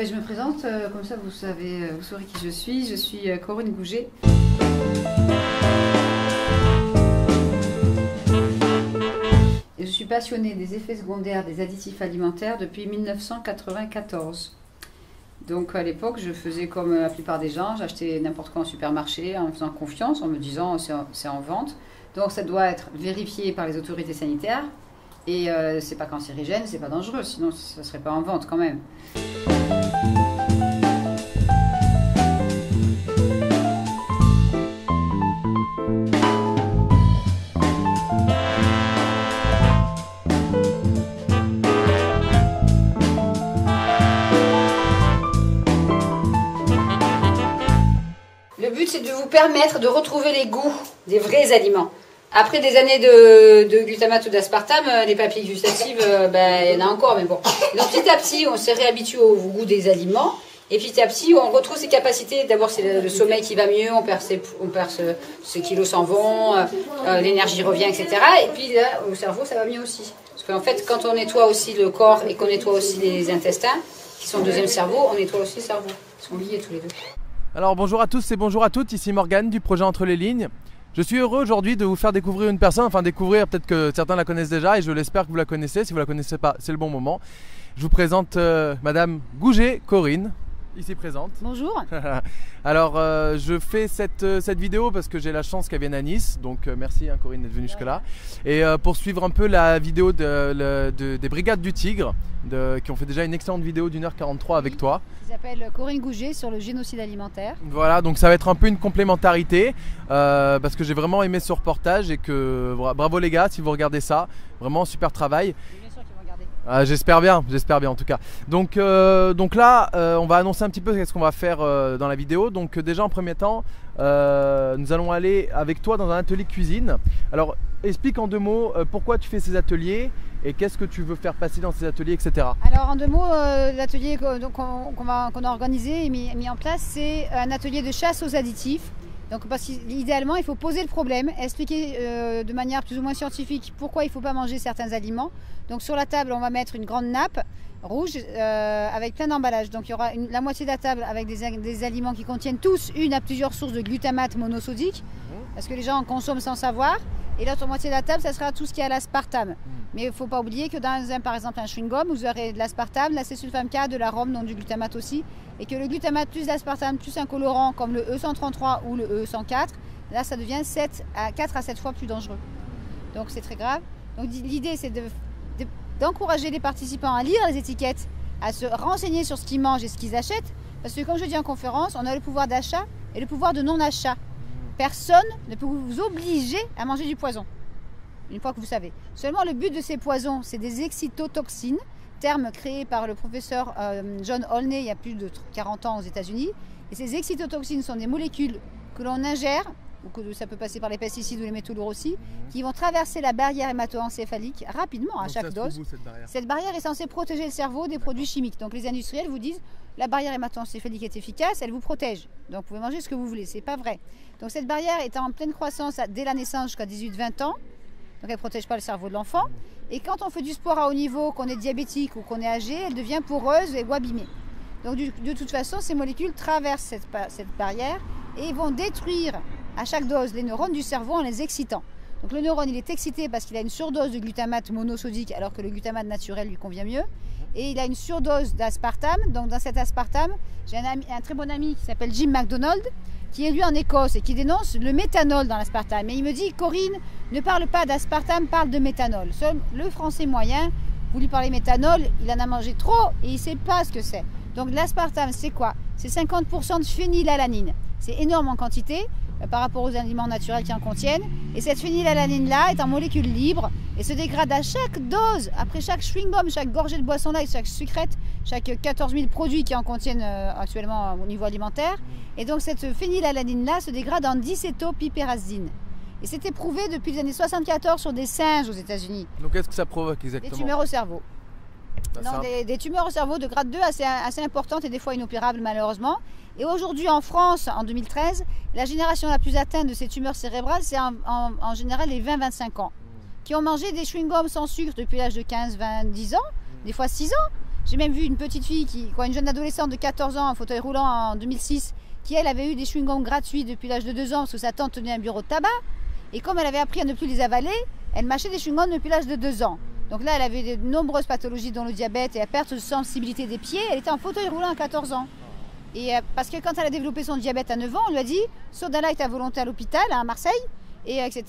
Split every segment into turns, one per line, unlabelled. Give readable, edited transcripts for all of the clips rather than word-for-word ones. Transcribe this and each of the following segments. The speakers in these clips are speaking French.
ben, je me présente, comme ça vous saurez qui je suis. Je suis Corinne Gouget. Et je suis passionnée des effets secondaires des additifs alimentaires depuis 1994. Donc à l'époque, je faisais comme la plupart des gens, j'achetais n'importe quoi en supermarché en me faisant confiance, en me disant c'est en vente. Donc ça doit être vérifié par les autorités sanitaires et c'est pas cancérigène, c'est pas dangereux, sinon ça serait pas en vente quand même. Le but, c'est de vous permettre de retrouver les goûts des vrais aliments. Après des années de glutamate ou d'aspartame, les papilles gustatives, il y en a encore, mais bon. Donc petit à petit, on s'est réhabitué au goût des aliments. Et petit à petit, on retrouve ses capacités. D'abord, c'est le sommeil qui va mieux, on perd ses kilos s'en vont, l'énergie revient, etc. Et puis là, au cerveau, ça va mieux aussi. Parce qu'en fait, quand on nettoie aussi le corps et qu'on nettoie aussi les intestins, qui sont le deuxième cerveau, on nettoie aussi le cerveau. Ils sont liés tous les deux.
Alors bonjour à tous et bonjour à toutes, ici Morgane du projet Entre les Lignes. Je suis heureux aujourd'hui de vous faire découvrir une personne, enfin découvrir, peut-être que certains la connaissent déjà et je l'espère que vous la connaissez. Si vous ne la connaissez pas, c'est le bon moment. Je vous présente Madame Gouget, Corinne, ici présente.
Bonjour.
Alors je fais cette vidéo parce que j'ai la chance qu'elle vienne à Nice, donc merci Corinne d'être venue jusque là. Et pour suivre un peu la vidéo des Brigades du Tigre, qui ont fait déjà une excellente vidéo d'1h43 avec toi.
Qui s'appelle Corinne Gouget sur le génocide alimentaire.
Voilà, donc ça va être un peu une complémentarité parce que j'ai vraiment aimé ce reportage et que bravo les gars si vous regardez ça, vraiment super travail. J'espère bien en tout cas. Donc là, on va annoncer un petit peu ce qu'on va faire dans la vidéo. Donc déjà en premier temps, nous allons aller avec toi dans un atelier cuisine. Alors explique en deux mots pourquoi tu fais ces ateliers et qu'est-ce que tu veux faire passer dans ces ateliers, etc.
Alors en deux mots, l'atelier qu'on a organisé et mis en place, c'est un atelier de chasse aux additifs. Donc parce qu'idéalement, il faut poser le problème, expliquer de manière plus ou moins scientifique pourquoi il ne faut pas manger certains aliments. Donc sur la table, on va mettre une grande nappe rouge avec plein d'emballages. Donc il y aura la moitié de la table avec des aliments qui contiennent tous une à plusieurs sources de glutamate monosodique, parce que les gens en consomment sans savoir. Et l'autre moitié de la table, ça sera tout ce qui est à l'aspartame. Mais il ne faut pas oublier que dans par exemple un chewing-gum, vous aurez de l'aspartame, de l'acésulfame K, de l'arôme, donc du glutamate aussi. Et que le glutamate plus l'aspartame plus un colorant comme le E133 ou le E104, là ça devient 4 à 7 fois plus dangereux. Donc c'est très grave. Donc l'idée c'est d'encourager les participants à lire les étiquettes, à se renseigner sur ce qu'ils mangent et ce qu'ils achètent. Parce que comme je dis en conférence, on a le pouvoir d'achat et le pouvoir de non-achat. Personne ne peut vous obliger à manger du poison, une fois que vous savez. Seulement le but de ces poisons, c'est des excitotoxines, terme créé par le professeur John Olney il y a plus de 40 ans aux États-Unis. Et ces excitotoxines sont des molécules que l'on ingère, ou que ça peut passer par les pesticides ou les métaux lourds aussi, qui vont traverser la barrière hémato-encéphalique rapidement à chaque dose. Cette barrière est censée protéger le cerveau des produits chimiques. Donc les industriels vous disent la barrière hémato-encéphalique est efficace, elle vous protège. Donc vous pouvez manger ce que vous voulez, c'est pas vrai. Donc cette barrière est en pleine croissance dès la naissance jusqu'à 18-20 ans. Donc elle ne protège pas le cerveau de l'enfant. Et quand on fait du sport à haut niveau, qu'on est diabétique ou qu'on est âgé, elle devient poreuse et ou abîmée. Donc de toute façon, ces molécules traversent cette barrière et vont détruire à chaque dose les neurones du cerveau en les excitant. Donc le neurone, il est excité parce qu'il a une surdose de glutamate monosodique alors que le glutamate naturel lui convient mieux. Et il a une surdose d'aspartame. Donc dans cet aspartame, j'ai un très bon ami qui s'appelle Jim McDonald, qui est lui en Écosse et qui dénonce le méthanol dans l'aspartame. Et il me dit, Corinne, ne parle pas d'aspartame, parle de méthanol. Seul le français moyen, vous lui parlez méthanol, il en a mangé trop et il ne sait pas ce que c'est. Donc l'aspartame, c'est quoi? C'est 50% de phénylalanine. C'est énorme en quantité par rapport aux aliments naturels qui en contiennent. Et cette phénylalanine-là est en molécule libre et se dégrade à chaque dose, après chaque chewing-gum, chaque gorgée de boisson light, chaque sucrète, chaque 14 000 produits qui en contiennent actuellement au niveau alimentaire. Et donc cette phénylalanine-là se dégrade en dicétopyperazine. Et c'était prouvé depuis les années 74 sur des singes aux États-Unis.
Donc qu'est-ce que ça provoque exactement?
Des tumeurs au cerveau. Des tumeurs au cerveau de grade 2 assez importantes et des fois inopérables malheureusement. Et aujourd'hui en France, en 2013, la génération la plus atteinte de ces tumeurs cérébrales, c'est en général les 20-25 ans, qui ont mangé des chewing-gums sans sucre depuis l'âge de 15, 20, 10 ans, des fois 6 ans. J'ai même vu une petite fille, une jeune adolescente de 14 ans en fauteuil roulant en 2006, qui elle avait eu des chewing-gums gratuits depuis l'âge de 2 ans parce que sa tante tenait un bureau de tabac. Et comme elle avait appris à ne plus les avaler, elle mâchait des chewing-gums depuis l'âge de 2 ans. Donc là, elle avait de nombreuses pathologies dont le diabète et la perte de sensibilité des pieds. Elle était en fauteuil roulant à 14 ans. Et parce que quand elle a développé son diabète à 9 ans, on lui a dit Soda Light à volonté à l'hôpital, à Marseille, et etc.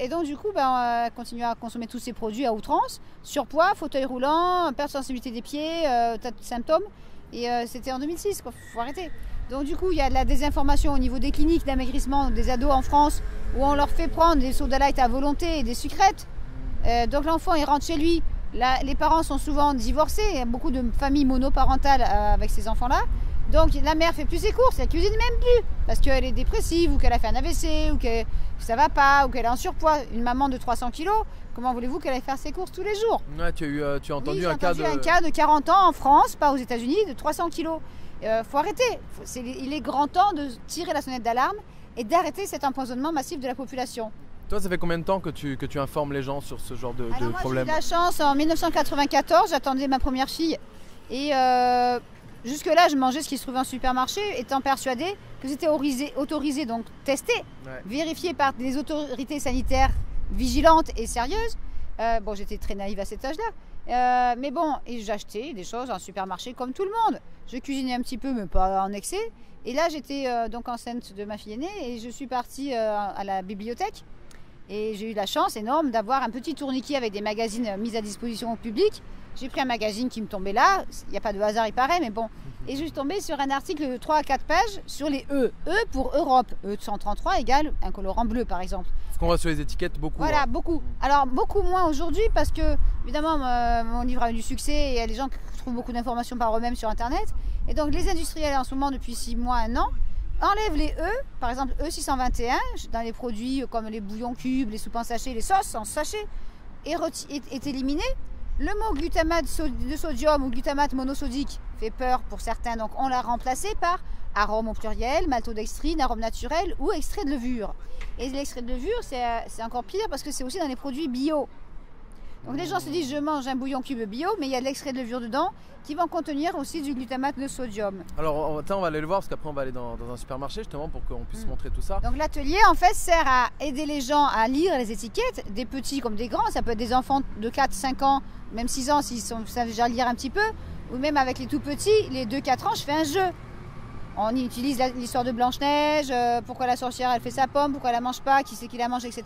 Et donc du coup, elle continue à consommer tous ces produits à outrance. Surpoids, fauteuil roulant, perte de sensibilité des pieds, tas de symptômes. Et c'était en 2006, il faut arrêter. Donc du coup, il y a de la désinformation au niveau des cliniques d'amaigrissement des ados en France, où on leur fait prendre des Soda Light à volonté et des sucrètes. Donc l'enfant, il rentre chez lui. Les parents sont souvent divorcés. Il y a beaucoup de familles monoparentales avec ces enfants-là. Donc la mère fait plus ses courses, elle cuisine même plus parce qu'elle est dépressive ou qu'elle a fait un AVC ou que ça va pas ou qu'elle est en surpoids. Une maman de 300 kilos, comment voulez-vous qu'elle aille faire ses courses tous les jours?
Ouais, tu as entendu
un cas de 40 ans en France, pas aux États-Unis, de 300 kilos. Faut arrêter. Il est grand temps de tirer la sonnette d'alarme et d'arrêter cet empoisonnement massif de la population.
Toi, ça fait combien de temps que tu informes les gens sur ce genre de problème?
J'ai eu la chance, en 1994, j'attendais ma première fille et jusque-là, je mangeais ce qui se trouvait en supermarché, étant persuadée que c'était autorisé, donc testé, vérifié par des autorités sanitaires vigilantes et sérieuses. J'étais très naïve à cet âge-là. Mais bon, et j'achetais des choses en supermarché comme tout le monde. Je cuisinais un petit peu, mais pas en excès. Et là, j'étais donc enceinte de ma fille aînée et je suis partie à la bibliothèque. Et j'ai eu la chance énorme d'avoir un petit tourniquet avec des magazines mis à disposition au public. J'ai pris un magazine qui me tombait là, il n'y a pas de hasard, il paraît, mais bon. Et je suis tombée sur un article de 3 à 4 pages sur les E. E pour Europe. E133 égale un colorant bleu, par exemple.
Ce qu'on voit sur les étiquettes, beaucoup.
Voilà, beaucoup. Alors, beaucoup moins aujourd'hui parce que, évidemment, mon livre a eu du succès et il y a des gens qui trouvent beaucoup d'informations par eux-mêmes sur Internet. Et donc, les industriels, en ce moment, depuis 6 mois, 1 an, enlèvent les E, par exemple E621, dans les produits comme les bouillons cubes, les soupes en sachet, les sauces en sachet, est éliminé. Le mot glutamate de sodium ou glutamate monosodique fait peur pour certains, donc on l'a remplacé par arôme au pluriel, maltodextrine, arôme naturel ou extrait de levure. Et l'extrait de levure, c'est encore pire parce que c'est aussi dans les produits bio. Donc les gens se disent je mange un bouillon cube bio, mais il y a de l'extrait de levure dedans qui vont contenir aussi du glutamate de sodium.
Alors on va aller le voir parce qu'après on va aller dans un supermarché justement pour qu'on puisse montrer tout ça.
Donc l'atelier en fait sert à aider les gens à lire les étiquettes, des petits comme des grands, ça peut être des enfants de 4-5 ans, même 6 ans s'ils savent déjà lire un petit peu, ou même avec les tout petits, les 2-4 ans je fais un jeu. On utilise l'histoire de Blanche-Neige, pourquoi la sorcière elle fait sa pomme, pourquoi elle la mange pas, qui c'est qui la mange, etc.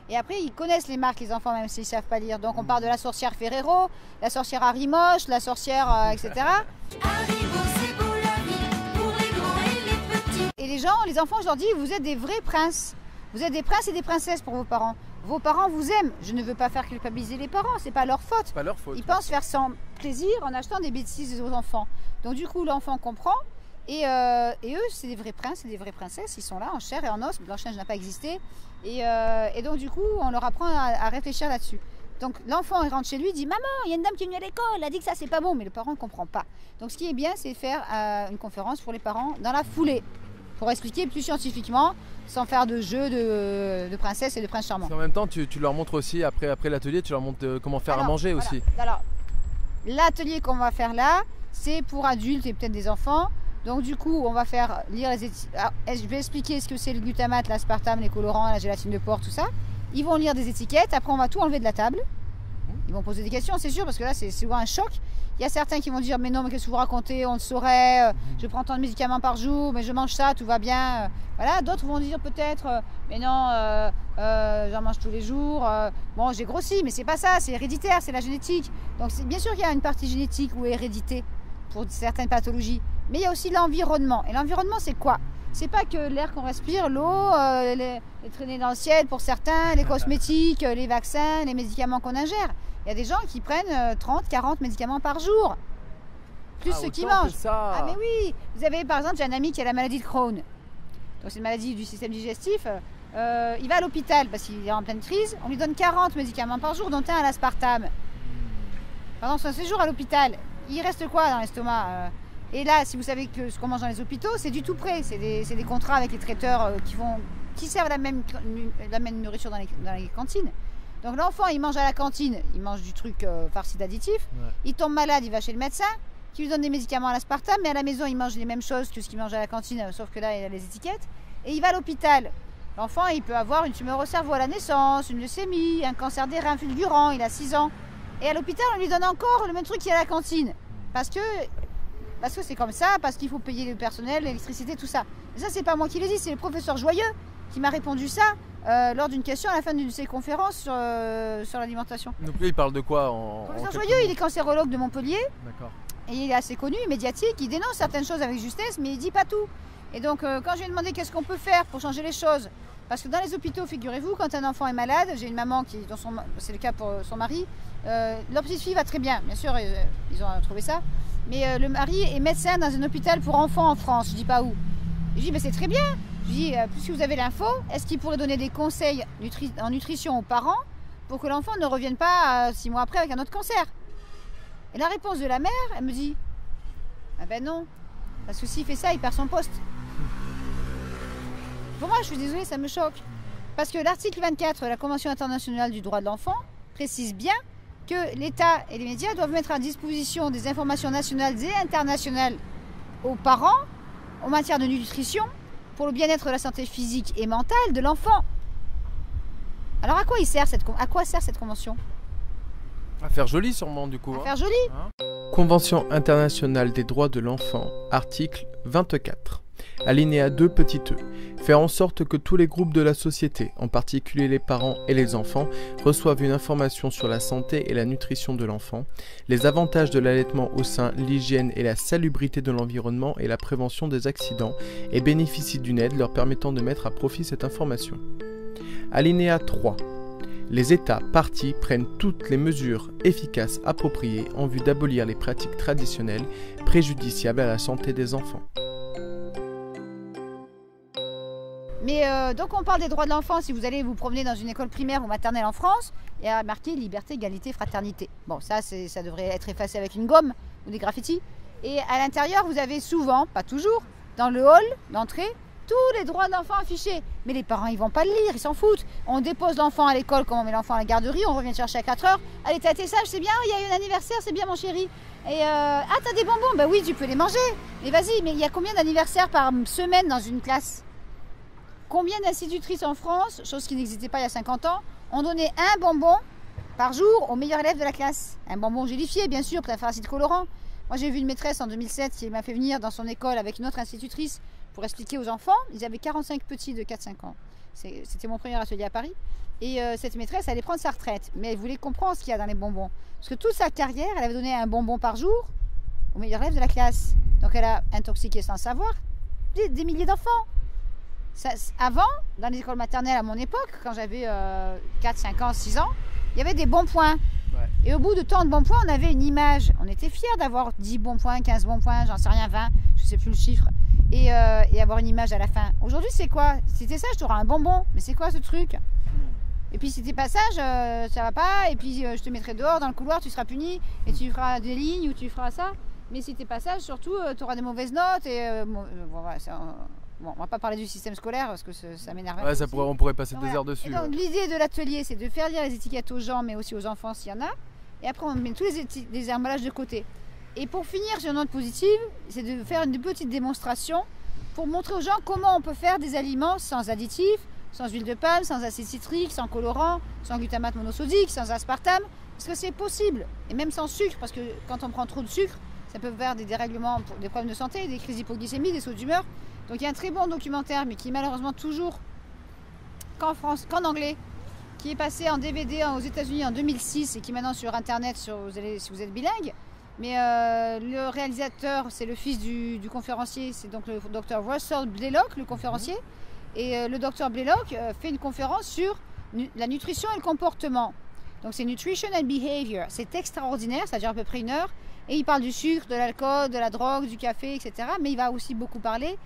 Et après, ils connaissent les marques, les enfants, même s'ils ne savent pas lire. Donc, on parle de la sorcière Ferrero, la sorcière Harry Moche, la sorcière, etc. Et les gens, les enfants, je leur dis, vous êtes des vrais princes. Vous êtes des princes et des princesses pour vos parents. Vos parents vous aiment. Je ne veux pas faire culpabiliser les parents, c'est pas leur faute.
C'est pas leur faute.
Ils pensent faire sans plaisir en achetant des bêtises aux enfants. Donc, du coup, l'enfant comprend. Et eux, c'est des vrais princes et des vraies princesses. Ils sont là en chair et en os. Blanche-Neige n'a pas existé. Et donc, du coup, on leur apprend à réfléchir là-dessus. Donc, l'enfant, il rentre chez lui, il dit « Maman, il y a une dame qui est venue à l'école, elle a dit que ça, c'est pas bon. » Mais le parent ne comprend pas. Donc, ce qui est bien, c'est faire une conférence pour les parents dans la foulée pour expliquer plus scientifiquement, sans faire de jeu de princesse et de prince charmant.
En même temps, tu leur montres aussi, après l'atelier, tu leur montres comment faire à manger aussi.
Alors, l'atelier qu'on va faire là, c'est pour adultes et peut-être des enfants. Donc du coup, on va faire lire les étiquettes. Je vais expliquer ce que c'est le glutamate, l'aspartame, les colorants, la gélatine de porc, tout ça. Ils vont lire des étiquettes. Après, on va tout enlever de la table. Ils vont poser des questions, c'est sûr, parce que là, c'est souvent un choc. Il y a certains qui vont dire, mais non, mais qu'est-ce que vous racontez? On le saurait. Je prends tant de médicaments par jour, mais je mange ça, tout va bien. Voilà. D'autres vont dire peut-être, mais non, j'en mange tous les jours. Bon, j'ai grossi, mais c'est pas ça. C'est héréditaire, c'est la génétique. Donc, bien sûr qu'il y a une partie génétique ou hérédité pour certaines pathologies. Mais il y a aussi l'environnement. Et l'environnement, c'est quoi? C'est pas que l'air qu'on respire, l'eau, les traînées dans le ciel pour certains, les cosmétiques, les vaccins, les médicaments qu'on ingère. Il y a des gens qui prennent 30, 40 médicaments par jour. Plus ceux qui mangent. Ah mais oui. Vous avez par exemple, j'ai un ami qui a la maladie de Crohn. Donc c'est une maladie du système digestif. Il va à l'hôpital parce qu'il est en pleine crise. On lui donne 40 médicaments par jour, dont un à l'aspartame. Pendant son séjour à l'hôpital, il reste quoi dans l'estomac? Et là, si vous savez que ce qu'on mange dans les hôpitaux, c'est du tout prêt. C'est des contrats avec les traiteurs qui servent la même nourriture dans les cantines. Donc l'enfant, il mange à la cantine, il mange du truc farci d'additifs, il tombe malade, il va chez le médecin, qui lui donne des médicaments à l'aspartame, mais à la maison, il mange les mêmes choses que ce qu'il mange à la cantine, sauf que là, il a les étiquettes. Et il va à l'hôpital. L'enfant, il peut avoir une tumeur au cerveau à la naissance, une leucémie, un cancer des reins fulgurant, il a 6 ans. Et à l'hôpital, on lui donne encore le même truc qu'il y a à la cantine. Parce que c'est comme ça, parce qu'il faut payer le personnel, l'électricité, tout ça. Mais ça, c'est pas moi qui le dis, c'est le professeur Joyeux qui m'a répondu ça lors d'une question à la fin d'une de ses conférences sur l'alimentation.
Donc lui, il parle de quoi
Le professeur Joyeux, il est cancérologue de Montpellier.
D'accord.
Et il est assez connu, médiatique, il dénonce certaines choses avec justesse, mais il dit pas tout. Et donc, quand je lui ai demandé qu'est-ce qu'on peut faire pour changer les choses, parce que dans les hôpitaux, figurez-vous, quand un enfant est malade, j'ai une maman qui, c'est le cas pour son mari, leur petite fille va très bien, bien sûr, ils ont trouvé ça, mais le mari est médecin dans un hôpital pour enfants en France, je dis pas où. Je dis, mais c'est très bien. Je dis, puisque vous avez l'info, est-ce qu'il pourrait donner des conseils en nutrition aux parents pour que l'enfant ne revienne pas 6 mois après avec un autre cancer? Et la réponse de la mère, elle me dit, ah ben non, parce que s'il fait ça, il perd son poste. Pour moi, je suis désolée, ça me choque. Parce que l'article 24 de la Convention internationale du droit de l'enfant précise bien que l'État et les médias doivent mettre à disposition des informations nationales et internationales aux parents en matière de nutrition pour le bien-être de la santé physique et mentale de l'enfant. Alors à quoi sert cette convention?
À faire joli sûrement du coup.
À faire joli.
Convention internationale des droits de l'enfant, article 24. Alinéa 2 petit e. Faire en sorte que tous les groupes de la société, en particulier les parents et les enfants, reçoivent une information sur la santé et la nutrition de l'enfant, les avantages de l'allaitement au sein, l'hygiène et la salubrité de l'environnement et la prévention des accidents, et bénéficient d'une aide leur permettant de mettre à profit cette information. Alinéa 3. Les États parties prennent toutes les mesures efficaces appropriées en vue d'abolir les pratiques traditionnelles préjudiciables à la santé des enfants.
Mais donc on parle des droits de l'enfant. Si vous allez vous promener dans une école primaire ou maternelle en France, il y a marqué liberté, égalité, fraternité. Bon, ça devrait être effacé avec une gomme ou des graffitis. Et à l'intérieur, vous avez souvent, pas toujours, dans le hall d'entrée, tous les droits de l'enfant affichés. Mais les parents, ils vont pas le lire, ils s'en foutent. On dépose l'enfant à l'école comme on met l'enfant à la garderie, on revient le chercher à 4 heures. Allez, t'as été sage, c'est bien, il y a eu un anniversaire, c'est bien mon chéri. Et ah, t'as des bonbons, bah oui, tu peux les manger. Mais vas-y, mais il y a combien d'anniversaires par semaine dans une classe? Combien d'institutrices en France, chose qui n'existait pas il y a 50 ans, ont donné un bonbon par jour au meilleur élève de la classe? Un bonbon gélifié, bien sûr, pour faire acide colorant. Moi, j'ai vu une maîtresse en 2007 qui m'a fait venir dans son école avec une autre institutrice pour expliquer aux enfants. Ils avaient 45 petits de 4-5 ans. C'était mon premier atelier à Paris. Et cette maîtresse allait prendre sa retraite. Mais elle voulait comprendre ce qu'il y a dans les bonbons. Parce que toute sa carrière, elle avait donné un bonbon par jour au meilleur élève de la classe. Donc elle a intoxiqué sans savoir des milliers d'enfants. Avant, dans les écoles maternelles à mon époque, quand j'avais 4, 5 ans, 6 ans, il y avait des bons points. Ouais. Et au bout de tant de bons points, on avait une image. On était fiers d'avoir 10 bons points, 15 bons points, j'en sais rien, 20, je ne sais plus le chiffre. Et avoir une image à la fin. Aujourd'hui, c'est quoi? Si t'es sage, tu auras un bonbon. Mais c'est quoi ce truc? Et puis si t'es pas sage, ça va pas. Et puis je te mettrai dehors dans le couloir, tu seras puni. Et tu feras des lignes ou tu feras ça. Mais si t'es pas sage, surtout, tu auras des mauvaises notes. Et voilà, bon, on va pas parler du système scolaire parce que ça m'énerve.
Ouais, on pourrait passer des heures dessus.
Et donc, l'idée de l'atelier, c'est de faire lire les étiquettes aux gens, mais aussi aux enfants s'il y en a. Et après, on met tous les emballages de côté. Et pour finir sur une note positive, c'est de faire une petite démonstration pour montrer aux gens comment on peut faire des aliments sans additifs, sans huile de palme, sans acide citrique, sans colorant, sans glutamate monosodique, sans aspartame, parce que c'est possible. Et même sans sucre, parce que quand on prend trop de sucre, ça peut faire des dérèglements, des problèmes de santé, des crises d'hypoglycémie, des sauts d'humeur. Donc il y a un très bon documentaire, mais qui est malheureusement toujours qu'en anglais, qui est passé en DVD aux États-Unis en 2006 et qui est maintenant sur Internet si vous êtes bilingue. Mais le réalisateur, c'est le fils du conférencier, c'est donc le docteur Russell Blaylock, le conférencier. Et le docteur Blaylock fait une conférence sur la nutrition et le comportement. Donc c'est Nutrition and Behavior. C'est extraordinaire, ça dure à peu près 1 heure. Et il parle du sucre, de l'alcool, de la drogue, du café, etc. Mais il va aussi beaucoup parler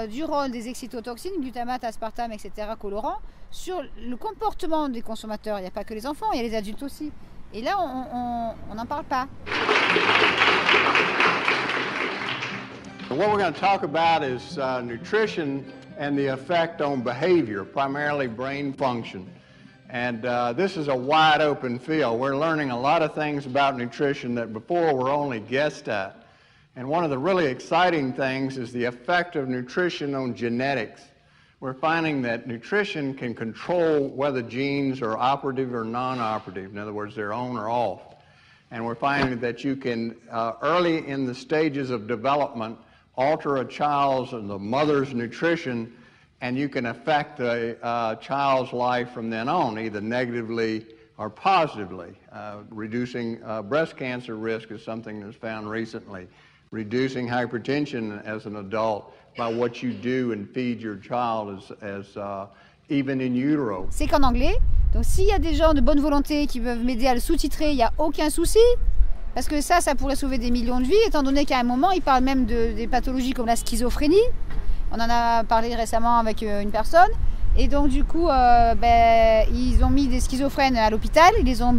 du rôle des excitotoxines, glutamate, aspartame, etc., colorants, sur le comportement des consommateurs. Il n'y a pas que les enfants, il y a les adultes aussi. Et là, on n'en parle pas.
What we're going to talk about is nutrition and the effect on behavior, primarily brain function. And this is a wide open field. We're learning a lot of things about nutrition that before were only guessed at. And one of the really exciting things is the effect of nutrition on genetics. We're finding that nutrition can control whether genes are operative or non-operative. In other words, they're on or off. And we're finding that you can, early in the stages of development, alter a child's and the mother's nutrition, and you can affect the child's life from then on, either negatively or positively. Reducing breast cancer risk is something that's found recently. Reducing hypertension as an adult by what you do and feed your child even in utero.
C'est qu'en anglais, donc s'il y a des gens de bonne volonté qui peuvent m'aider à le sous-titrer, il n'y a aucun souci. Parce que ça pourrait sauver des millions de vies, étant donné qu'à un moment, ils parlent même des pathologies comme la schizophrénie. On en a parlé récemment avec une personne. Et donc du coup, ils ont mis des schizophrènes à l'hôpital, ils les ont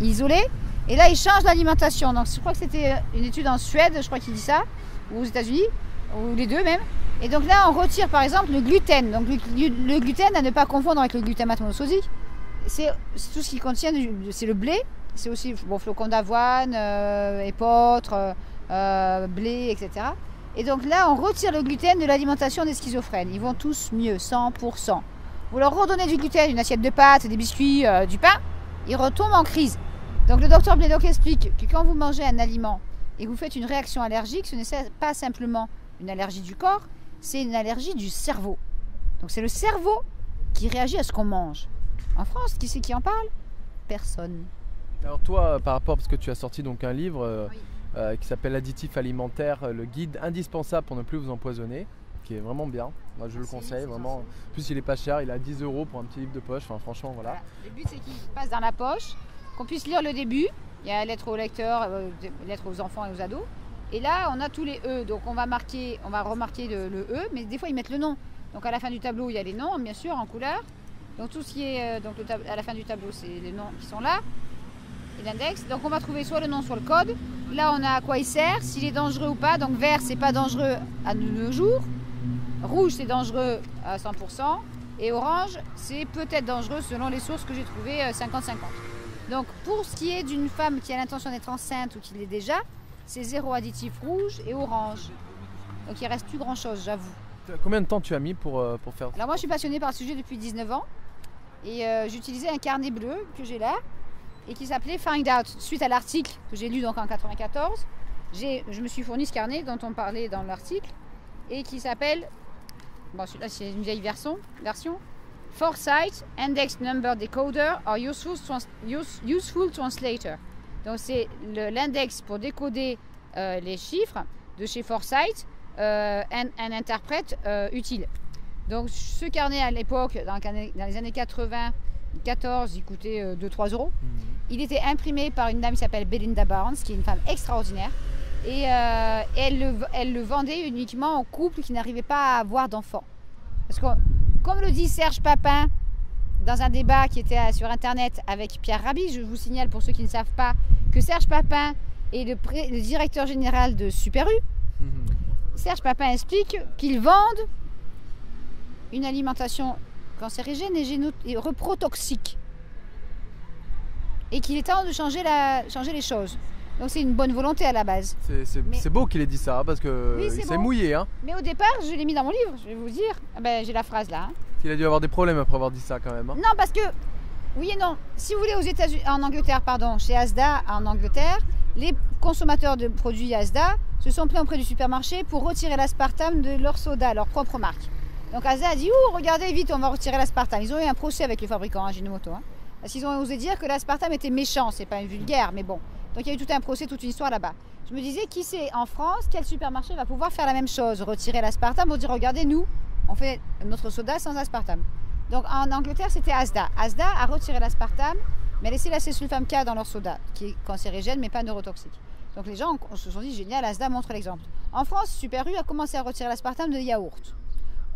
isolés. Et là, ils changent l'alimentation. Donc je crois que c'était une étude en Suède, je crois qu'il dit ça, ou aux États-Unis, ou les deux même. Et donc là, on retire par exemple le gluten. Donc le gluten à ne pas confondre avec le glutamate monosodique. C'est tout ce qui contient, c'est le blé. C'est aussi flocons d'avoine, épeautre, blé, etc. Et donc là, on retire le gluten de l'alimentation des schizophrènes. Ils vont tous mieux, 100%. Vous leur redonnez du gluten, une assiette de pâtes, des biscuits, du pain, ils retombent en crise. Donc le docteur Blaylock explique que quand vous mangez un aliment et que vous faites une réaction allergique, ce n'est pas simplement une allergie du corps, c'est une allergie du cerveau. Donc c'est le cerveau qui réagit à ce qu'on mange. En France, qui c'est qui en parle? Personne.
Alors toi, par rapport, parce que tu as sorti donc un livre qui s'appelle L'additif alimentaire, le guide indispensable pour ne plus vous empoisonner, qui est vraiment bien. Moi je le conseille vraiment. En plus il est pas cher, il est à 10 € pour un petit livre de poche. Enfin franchement voilà.
Le but c'est qu'il passe dans la poche, qu'on puisse lire le début. Il y a lettres aux lecteurs, lettres aux enfants et aux ados. Et là on a tous les E. Donc on va remarquer le E, mais des fois ils mettent le nom. Donc à la fin du tableau il y a les noms bien sûr en couleur. Donc tout ce qui est à la fin du tableau c'est les noms qui sont là. Et l'index. Donc on va trouver soit le nom, soit le code. Là on a à quoi il sert, s'il est dangereux ou pas. Donc vert c'est pas dangereux à nos jours. Rouge c'est dangereux à 100%. Et orange c'est peut-être dangereux selon les sources que j'ai trouvées 50-50. Donc pour ce qui est d'une femme qui a l'intention d'être enceinte ou qui l'est déjà, c'est 0 additif rouge et orange. Donc il reste plus grand chose, j'avoue.
Combien de temps tu as mis pour faire ça?
Alors moi je suis passionnée par le sujet depuis 19 ans. Et j'utilisais un carnet bleu que j'ai là. Et qui s'appelait Find Out, suite à l'article que j'ai lu donc en 94. Je me suis fourni ce carnet dont on parlait dans l'article et qui s'appelle, bon celui-là c'est une vieille version, Foresight Index Number Decoder or Useful Translator. Donc c'est l'index pour décoder les chiffres de chez Foresight, un interprète utile. Donc ce carnet à l'époque, dans les années 94, il coûtait 2-3 €. Il était imprimé par une dame qui s'appelle Belinda Barnes, qui est une femme extraordinaire. Et elle le vendait uniquement aux couples qui n'arrivaient pas à avoir d'enfants. Parce que, comme le dit Serge Papin dans un débat qui était sur Internet avec Pierre Rabhi, je vous signale pour ceux qui ne savent pas que Serge Papin est le directeur général de Super U. Serge Papin explique qu'ils vendent une alimentation cancérigène et reprotoxique. Et qu'il est temps de changer les choses. Donc c'est une bonne volonté à la base.
C'est beau qu'il ait dit ça, parce que
oui,
c'est mouillé. Hein.
Mais au départ, je l'ai mis dans mon livre, je vais vous dire. J'ai la phrase là. Hein.
Il a dû avoir des problèmes après avoir dit ça quand même. Hein.
Non, parce que, oui et non. Si vous voulez, en Angleterre, chez Asda en Angleterre, les consommateurs de produits Asda se sont plaints auprès du supermarché pour retirer l'aspartame de leur soda, leur propre marque. Donc Asda a dit, regardez vite, on va retirer l'aspartame. Ils ont eu un procès avec le fabricant, Ajinomoto. Hein. Parce qu'ils ont osé dire que l'aspartame était méchant, c'est pas une vulgaire, mais bon. Donc il y a eu tout un procès, toute une histoire là-bas. Je me disais, qui sait en France, quel supermarché va pouvoir faire la même chose, retirer l'aspartame, pour dire, regardez, nous, on fait notre soda sans aspartame. Donc en Angleterre, c'était Asda. Asda a retiré l'aspartame, mais a laissé la césulfame K dans leur soda, qui est cancérigène, mais pas neurotoxique. Donc les gens se sont dit, génial, Asda montre l'exemple. En France, Super U a commencé à retirer l'aspartame de yaourt.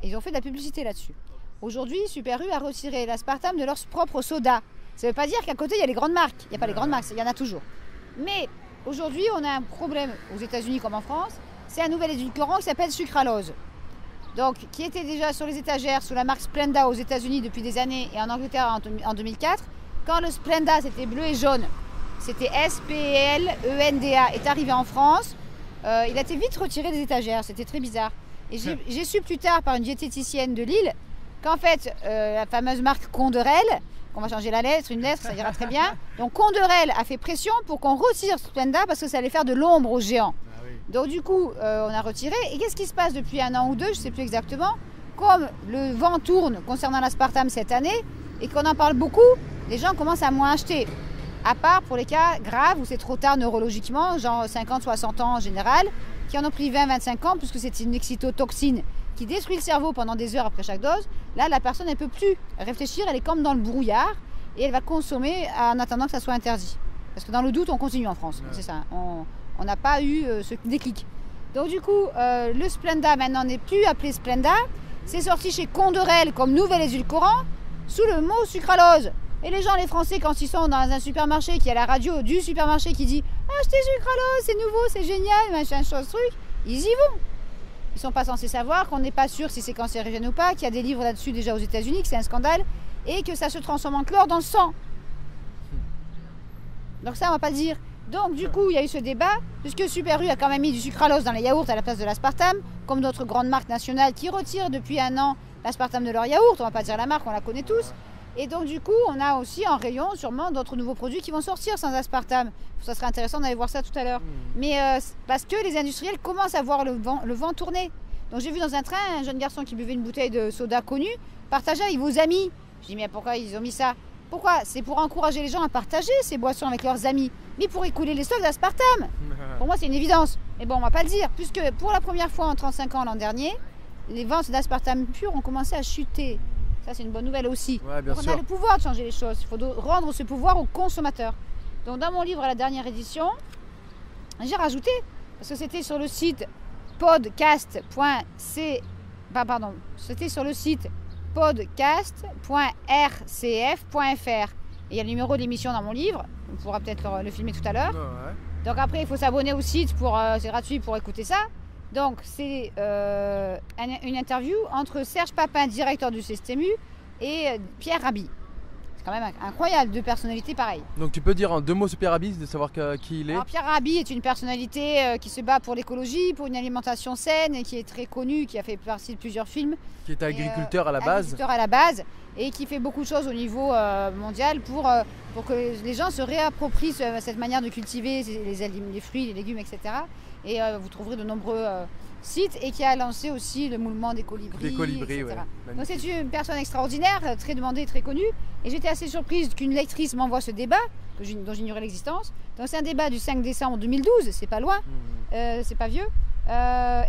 Et ils ont fait de la publicité là-dessus. Aujourd'hui, Super U a retiré l'aspartame de leur propre soda. Ça ne veut pas dire qu'à côté, il y a les grandes marques. Il n'y a pas les grandes marques, il y en a toujours. Mais aujourd'hui, on a un problème aux États-Unis comme en France. C'est un nouvel édulcorant qui s'appelle sucralose. donc qui était déjà sur les étagères sous la marque Splenda aux États-Unis depuis des années et en Angleterre en 2004. Quand le Splenda, c'était bleu et jaune, c'était S-P-L-E-N-D-A, est arrivé en France, il a été vite retiré des étagères, c'était très bizarre. Et j'ai su plus tard par une diététicienne de Lille qu'en fait, la fameuse marque Conderel, qu'on va changer la lettre, une lettre, ça ira très bien. Donc Conderel a fait pression pour qu'on retire Splenda parce que ça allait faire de l'ombre aux géants.
Ah oui.
Donc du coup, on a retiré. Et qu'est-ce qui se passe depuis 1 an ou 2, je ne sais plus exactement. Comme le vent tourne concernant l'aspartame cette année et qu'on en parle beaucoup, les gens commencent à moins acheter. À part pour les cas graves où c'est trop tard neurologiquement, genre 50, 60 ans en général, qui en ont pris 20, 25 ans, puisque c'est une excitotoxine qui détruit le cerveau pendant des heures après chaque dose. Là, la personne ne peut plus réfléchir, elle est comme dans le brouillard et elle va consommer en attendant que ça soit interdit. Parce que dans le doute, on continue en France. Ouais. C'est ça, on n'a pas eu ce déclic. Donc du coup, le Splenda maintenant n'est plus appelé Splenda. C'est sorti chez Conderel comme nouvel édulcorant sous le mot sucralose. Et les gens, les Français, quand ils sont dans un supermarché, qui a la radio du supermarché qui dit « Achetez sucralose, c'est nouveau, c'est génial, machin, chose, truc », ils y vont. Ils ne sont pas censés savoir qu'on n'est pas sûr si c'est cancérigène ou pas, qu'il y a des livres là-dessus déjà aux États-Unis, que c'est un scandale, et que ça se transforme en chlore dans le sang. Donc ça, on ne va pas le dire. Donc du coup, il y a eu ce débat, puisque Super U a quand même mis du sucralose dans les yaourts à la place de l'aspartame, comme d'autres grandes marques nationales qui retirent depuis 1 an l'aspartame de leur yaourt. On ne va pas dire la marque, on la connaît tous. Et donc du coup, on a aussi en rayon sûrement d'autres nouveaux produits qui vont sortir sans aspartame. Ça serait intéressant d'aller voir ça tout à l'heure. Mais parce que les industriels commencent à voir le vent tourner. Donc j'ai vu dans un train un jeune garçon qui buvait une bouteille de soda connue, partageait avec vos amis. Je dis mais pourquoi ils ont mis ça? Pourquoi? C'est pour encourager les gens à partager ces boissons avec leurs amis, mais pour écouler les stocks d'aspartame. Pour moi c'est une évidence. Mais bon, on va pas le dire, puisque pour la première fois en 35 ans l'an dernier, les ventes d'aspartame pur ont commencé à chuter. Ça, c'est une bonne nouvelle aussi.
Ouais, bien
Donc,
sûr.
on a le pouvoir de changer les choses. Il faut rendre ce pouvoir aux consommateurs. Donc, dans mon livre, à la dernière édition, j'ai rajouté, parce que c'était sur le site c'était sur le site podcast.rcf.fr. Et il y a le numéro de l'émission dans mon livre. On pourra peut-être le filmer tout à l'heure.
Ouais.
Donc, après, il faut s'abonner au site. C'est gratuit pour écouter ça. Donc, c'est une interview entre Serge Papin, directeur du Système U, et Pierre Rabhi. C'est quand même incroyable, 2 personnalités pareilles.
Donc tu peux dire en 2 mots sur Pierre Rabhi, de savoir qui il est.
Alors, Pierre Rabhi est une personnalité qui se bat pour l'écologie, pour une alimentation saine, et qui est très connu, qui a fait partie de plusieurs films.
Qui est agriculteur à la base.
Agriculteur à la base, et qui fait beaucoup de choses au niveau mondial pour que les gens se réapproprient cette manière de cultiver les fruits, les légumes, etc. Et vous trouverez de nombreux sites, et qui a lancé aussi le mouvement des colibris.
Des colibris,
etc.
ouais.
Donc c'est une personne extraordinaire, très demandée, très connue. Et j'étais assez surprise qu'une lectrice m'envoie ce débat, dont j'ignorais l'existence. Donc c'est un débat du 5 décembre 2012, c'est pas loin, c'est pas vieux.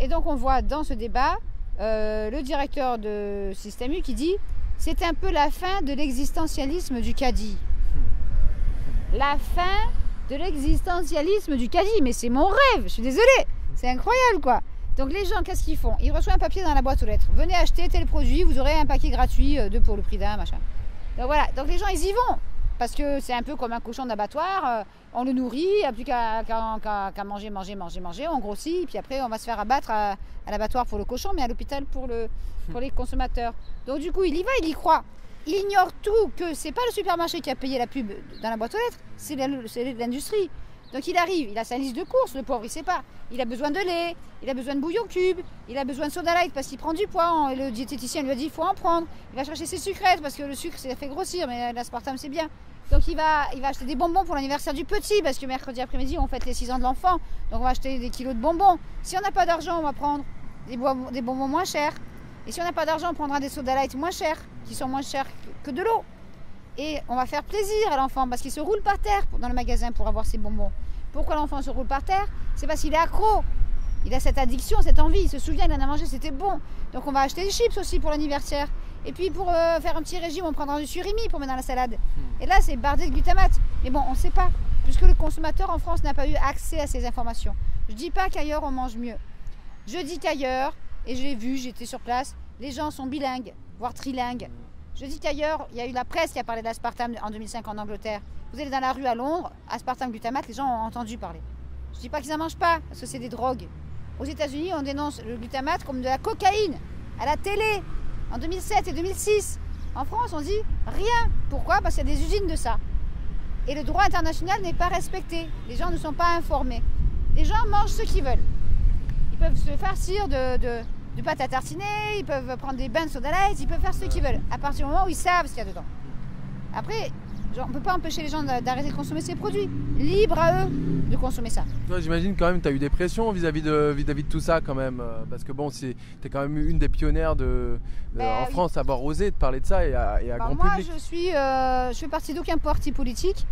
Et donc on voit dans ce débat le directeur de Système U qui dit « C'est un peu la fin de l'existentialisme du caddie. » La fin de l'existentialisme du caddie, mais c'est mon rêve, je suis désolée, c'est incroyable quoi. Donc les gens, qu'est-ce qu'ils font? Ils reçoivent un papier dans la boîte aux lettres. Venez acheter tel produit, vous aurez un paquet gratuit, 2 pour le prix d'un, machin. Donc voilà, donc les gens ils y vont, parce que c'est un peu comme un cochon d'abattoir, on le nourrit, il n'y a plus qu'à manger, on grossit, puis après on va se faire abattre à l'abattoir pour le cochon, mais à l'hôpital pour les consommateurs. Donc du coup il y va, il y croit. Il ignore tout, que c'est pas le supermarché qui a payé la pub dans la boîte aux lettres, c'est l'industrie. Donc il arrive, il a sa liste de courses, le pauvre il sait pas. Il a besoin de lait, il a besoin de bouillon cube, il a besoin de soda light parce qu'il prend du poids. Et le diététicien lui a dit il faut en prendre. Il va chercher ses sucrètes parce que le sucre ça fait grossir, mais l'aspartame c'est bien. Donc il va acheter des bonbons pour l'anniversaire du petit parce que mercredi après-midi on fête les 6 ans de l'enfant. Donc on va acheter des kilos de bonbons. Si on n'a pas d'argent, on va prendre des bonbons moins chers. Et si on n'a pas d'argent, on prendra des soda light moins chers, qui sont moins chers que de l'eau. Et on va faire plaisir à l'enfant parce qu'il se roule par terre dans le magasin pour avoir ses bonbons. Pourquoi l'enfant se roule par terre? C'est parce qu'il est accro. Il a cette addiction, cette envie. Il se souvient, il en a mangé, c'était bon. Donc on va acheter des chips aussi pour l'anniversaire. Et puis pour faire un petit régime, on prendra du surimi pour mettre dans la salade. Et là, c'est bardé de glutamate. Mais bon, on ne sait pas. Puisque le consommateur en France n'a pas eu accès à ces informations. Je ne dis pas qu'ailleurs on mange mieux. Je dis qu'ailleurs, et je l'ai vu, j'étais sur place, les gens sont bilingues, voire trilingues. Je dis qu'ailleurs, il y a eu la presse qui a parlé d'aspartame en 2005 en Angleterre. Vous allez dans la rue à Londres, aspartame, glutamate, les gens ont entendu parler. Je ne dis pas qu'ils n'en mangent pas, parce que c'est des drogues. Aux États-Unis, on dénonce le glutamate comme de la cocaïne, à la télé en 2007 et 2006. En France, on dit rien. Pourquoi? Parce qu'il y a des usines de ça. Et le droit international n'est pas respecté. Les gens ne sont pas informés. Les gens mangent ce qu'ils veulent. Ils peuvent se farcir de pâte à tartiner, ils peuvent prendre des bains de soda light, ils peuvent faire ce qu'ils veulent, à partir du moment où ils savent ce qu'il y a dedans. Après, on ne peut pas empêcher les gens d'arrêter de consommer ces produits. Libre à eux de consommer ça.
Toi, j'imagine quand même que tu as eu des pressions vis-à-vis de tout ça quand même. Parce que bon, tu es quand même une des pionnières en France à avoir osé de parler de ça et à grand public.
Moi, je fais partie d'aucun parti politique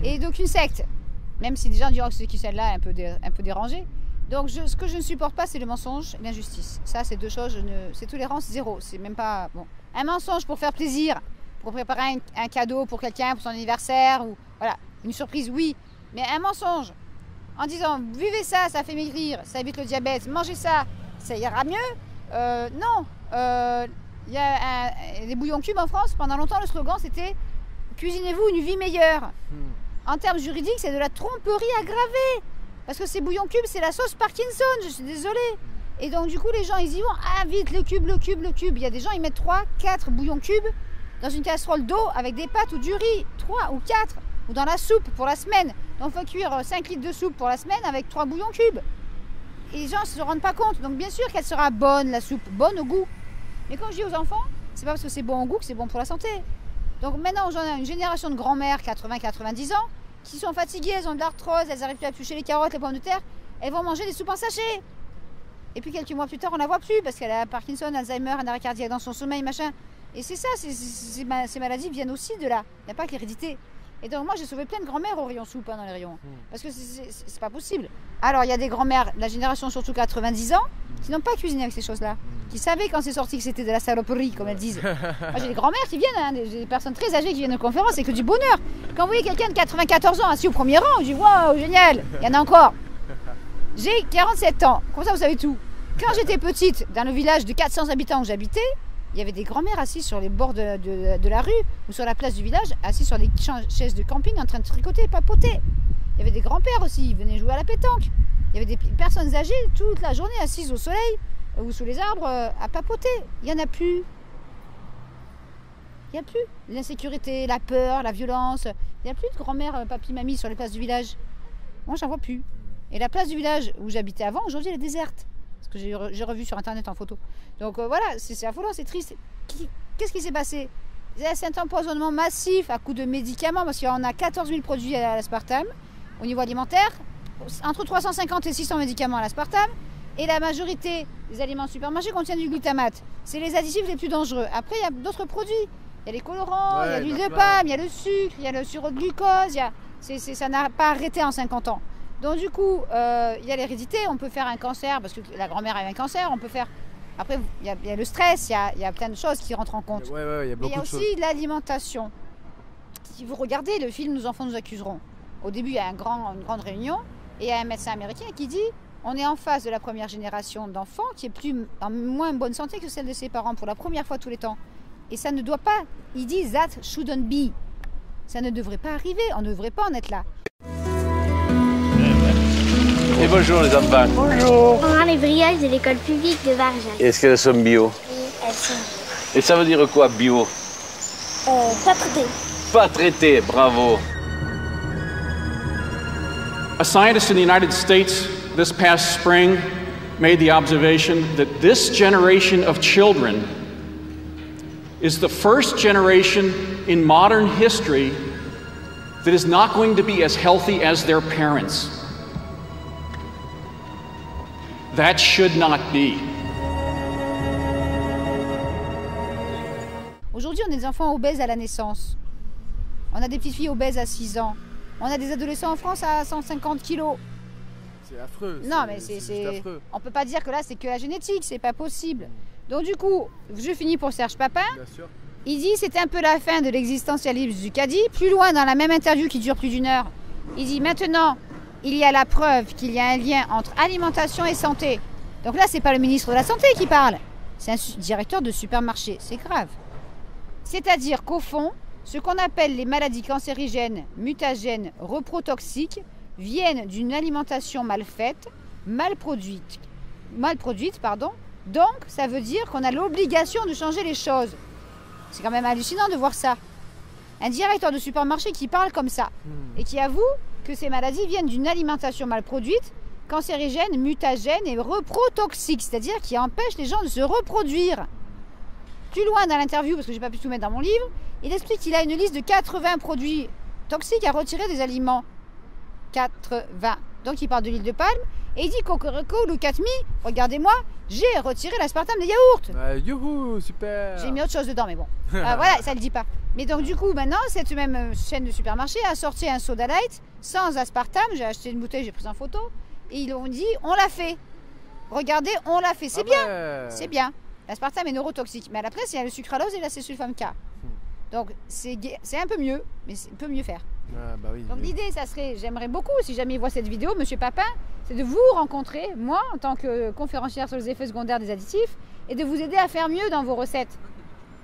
et d'aucune secte. Même si des gens diront que celle-là est un peu dérangée. Donc ce que je ne supporte pas, c'est le mensonge et l'injustice. Ça, c'est deux choses, c'est tolérance zéro. C'est même pas bon. Un mensonge pour faire plaisir, pour préparer un cadeau pour quelqu'un, pour son anniversaire, ou voilà, une surprise, oui. Mais un mensonge en disant buvez ça, ça fait maigrir, ça évite le diabète, mangez ça, ça ira mieux. Non. Il y a les bouillons cubes en France. Pendant longtemps, le slogan c'était cuisinez-vous une vie meilleure. En termes juridiques, c'est de la tromperie aggravée. Parce que ces bouillons cubes, c'est la sauce Parkinson, je suis désolée. Et donc du coup, les gens, ils y vont, ah vite, le cube. Il y a des gens, ils mettent 3, 4 bouillons cubes dans une casserole d'eau avec des pâtes ou du riz, 3 ou 4, ou dans la soupe pour la semaine. Donc il faut cuire 5 litres de soupe pour la semaine avec 3 bouillons cubes. Et les gens ne se rendent pas compte. Donc bien sûr qu'elle sera bonne, la soupe, bonne au goût. Mais quand je dis aux enfants, c'est pas parce que c'est bon au goût que c'est bon pour la santé. Donc maintenant, j'en ai une génération de grand-mères, 80-90 ans, qui sont fatiguées, elles ont de l'arthrose, elles n'arrivent plus à éplucher les carottes, les pommes de terre, elles vont manger des soupes en sachet. Et puis quelques mois plus tard, on ne la voit plus parce qu'elle a Parkinson, Alzheimer, un arrêt cardiaque dans son sommeil, machin. Et c'est ça, ces maladies viennent aussi de là. Il n'y a pas que l'hérédité. Et donc moi, j'ai sauvé plein de grand-mères au rayon soupe, dans les rayons. Parce que c'est pas possible. Alors, il y a des grand-mères, la génération surtout 90 ans, qui n'ont pas cuisiné avec ces choses-là. Qui savaient quand c'est sorti que c'était de la saloperie, comme elles disent. Moi, j'ai des grand-mères qui viennent, des personnes très âgées qui viennent aux conférences, c'est que du bonheur. Quand vous voyez quelqu'un de 94 ans assis au premier rang, je dis waouh, génial, il y en a encore. J'ai 47 ans, comme ça vous savez tout. Quand j'étais petite, dans le village de 400 habitants où j'habitais, il y avait des grand-mères assises sur les bords de la rue ou sur la place du village, assises sur des chaises de camping en train de tricoter, papoter. Il y avait des grands-pères aussi, ils venaient jouer à la pétanque. Il y avait des personnes âgées toute la journée assises au soleil ou sous les arbres à papoter. Il n'y en a plus. Il n'y a plus. L'insécurité, la peur, la violence. Il n'y a plus de grand-mère, papy, mamie sur les places du village. Moi, j'en vois plus. Et la place du village où j'habitais avant, aujourd'hui, elle est déserte. Parce que j'ai revu sur Internet en photo. Donc voilà, c'est affolant, c'est triste. Qu'est-ce qui s'est passé? C'est un empoisonnement massif à coup de médicaments, parce qu'on a 14 000 produits à l'aspartame au niveau alimentaire, entre 350 et 600 médicaments à l'aspartame, et la majorité des aliments supermarchés contiennent du glutamate. C'est les additifs les plus dangereux. Après, il y a d'autres produits. Il y a les colorants, il y a l'huile de palme, il y a le sucre, il y a le sirop de glucose. Ça n'a pas arrêté en 50 ans. Donc du coup, il y a l'hérédité, on peut faire un cancer, parce que la grand-mère a eu un cancer, on peut faire... Après, il y a le stress, il y a plein de choses qui rentrent en compte.
Il y a beaucoup de choses.
Mais il y a aussi l'alimentation. Si vous regardez le film « Nos enfants nous accuseront », au début, il y a une grande réunion, et il y a un médecin américain qui dit « On est en face de la première génération d'enfants qui est en moins bonne santé que celle de ses parents pour la première fois tous les temps. Et ça ne doit pas... » Il dit « That shouldn't be ». Ça ne devrait pas arriver, on ne devrait pas en être là.
Et bonjour les enfants.
Bonjour. On a les brioches de l'école publique de Barjac.
Est-ce qu'elles sont bio?
Oui, elles sont.
Et ça veut dire quoi, bio?
Pas traité.
Pas traité, bravo.
A scientist in the United States this past spring made the observation that this generation of children is the first generation in modern history that is not going to be as healthy as their parents. That should not be.
Aujourd'hui, on a des enfants obèses à la naissance. On a des petites filles obèses à 6 ans. On a des adolescents en France à 150 kilos.
C'est affreux.
Non, mais c'est affreux. On peut pas dire que là, c'est que la génétique, c'est pas possible. Donc du coup, je finis pour Serge Papin.
Bien sûr.
Il dit c'est un peu la fin de l'existentialisme du caddie. Plus loin, dans la même interview qui dure plus d'1 heure, il dit maintenant, il y a la preuve qu'il y a un lien entre alimentation et santé. Donc là, c'est pas le ministre de la Santé qui parle, c'est un directeur de supermarché. C'est grave. C'est-à-dire qu'au fond, ce qu'on appelle les maladies cancérigènes, mutagènes, reprotoxiques, viennent d'une alimentation mal faite, mal produite, Donc, ça veut dire qu'on a l'obligation de changer les choses. C'est quand même hallucinant de voir ça. Un directeur de supermarché qui parle comme ça et qui avoue que ces maladies viennent d'une alimentation mal produite, cancérigène, mutagène et reprotoxique, c'est-à-dire qui empêche les gens de se reproduire. Plus loin dans l'interview, parce que je n'ai pas pu tout mettre dans mon livre, il explique qu'il a une liste de 80 produits toxiques à retirer des aliments. 80. Donc il parle de l'huile de palme et il dit Cocorico, Look at me, regardez-moi, j'ai retiré l'aspartame des yaourts.
Youhou, super.
J'ai mis autre chose dedans, mais bon. Voilà, ça ne le dit pas. Mais donc du coup, maintenant, cette même chaîne de supermarché a sorti un soda light sans aspartame. J'ai acheté une bouteille, j'ai pris en photo. Et ils ont dit, on l'a fait. Regardez, on l'a fait. C'est bien. C'est bien. L'aspartame est neurotoxique. Mais à la place, il y a le sucralose et la césulfame K. Donc c'est un peu mieux, mais on peut mieux faire.
Bah oui,
Donc l'idée, ça serait, j'aimerais beaucoup, si jamais il voit cette vidéo, Monsieur Papin, c'est de vous rencontrer, moi, en tant que conférencière sur les effets secondaires des additifs, et de vous aider à faire mieux dans vos recettes.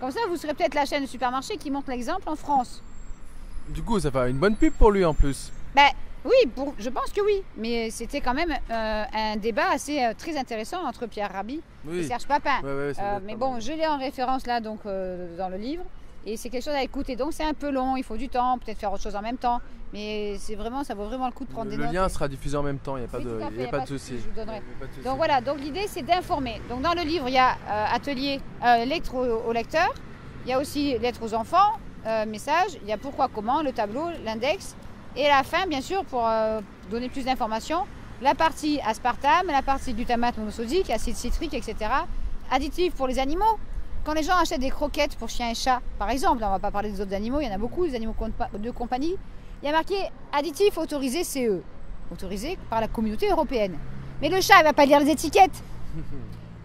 Comme ça, vous serez peut-être la chaîne de supermarché qui montre l'exemple en France.
Du coup, ça fait une bonne pub pour lui en plus.
Ben oui, je pense que oui. Mais c'était quand même un débat assez très intéressant entre Pierre Rabhi et Serge Papin. Mais bon, je l'ai en référence là, donc dans le livre. Et c'est quelque chose à écouter. Donc c'est un peu long, il faut du temps, peut-être faire autre chose en même temps. Mais c'est vraiment, ça vaut vraiment le coup de prendre des notes.
Le lien sera diffusé en même temps, il n'y a pas de souci.
Je vous donnerai. Donc voilà, donc l'idée c'est d'informer. Donc dans le livre, il y a atelier lettres aux lecteurs, il y a aussi lettres aux enfants, messages, il y a pourquoi, comment, le tableau, l'index. Et à la fin, bien sûr, pour donner plus d'informations, la partie aspartame, la partie glutamate monosodique, acide citrique, etc. Additifs pour les animaux. Quand les gens achètent des croquettes pour chiens et chats, par exemple, on ne va pas parler des autres animaux, il y en a beaucoup, des animaux de compagnie, il y a marqué additif autorisé CE, autorisé par la communauté européenne. Mais le chat, il ne va pas lire les étiquettes.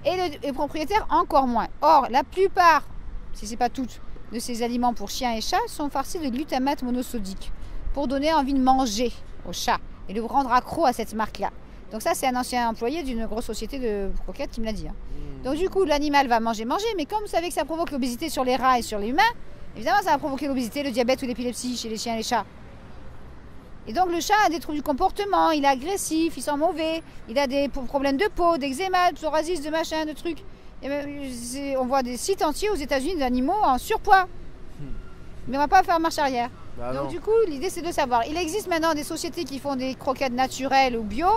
Et le propriétaire, encore moins. Or, la plupart, si ce n'est pas toutes, de ces aliments pour chiens et chats sont farcis de glutamate monosodique pour donner envie de manger au chat et le rendre accro à cette marque-là. Donc ça, c'est un ancien employé d'une grosse société de croquettes qui me l'a dit. Donc du coup, l'animal va manger, mais comme vous savez que ça provoque l'obésité sur les rats et sur les humains, évidemment, ça va provoquer l'obésité, le diabète ou l'épilepsie chez les chiens et les chats. Et donc le chat a des troubles du comportement, il est agressif, il sent mauvais, il a des problèmes de peau, d'eczéma, de psoriasis, de machin, de trucs. On voit des sites entiers aux États-Unis d'animaux en surpoids. Mais on ne va pas faire marche arrière. Donc du coup, l'idée c'est de savoir. Il existe maintenant des sociétés qui font des croquettes naturelles ou bio.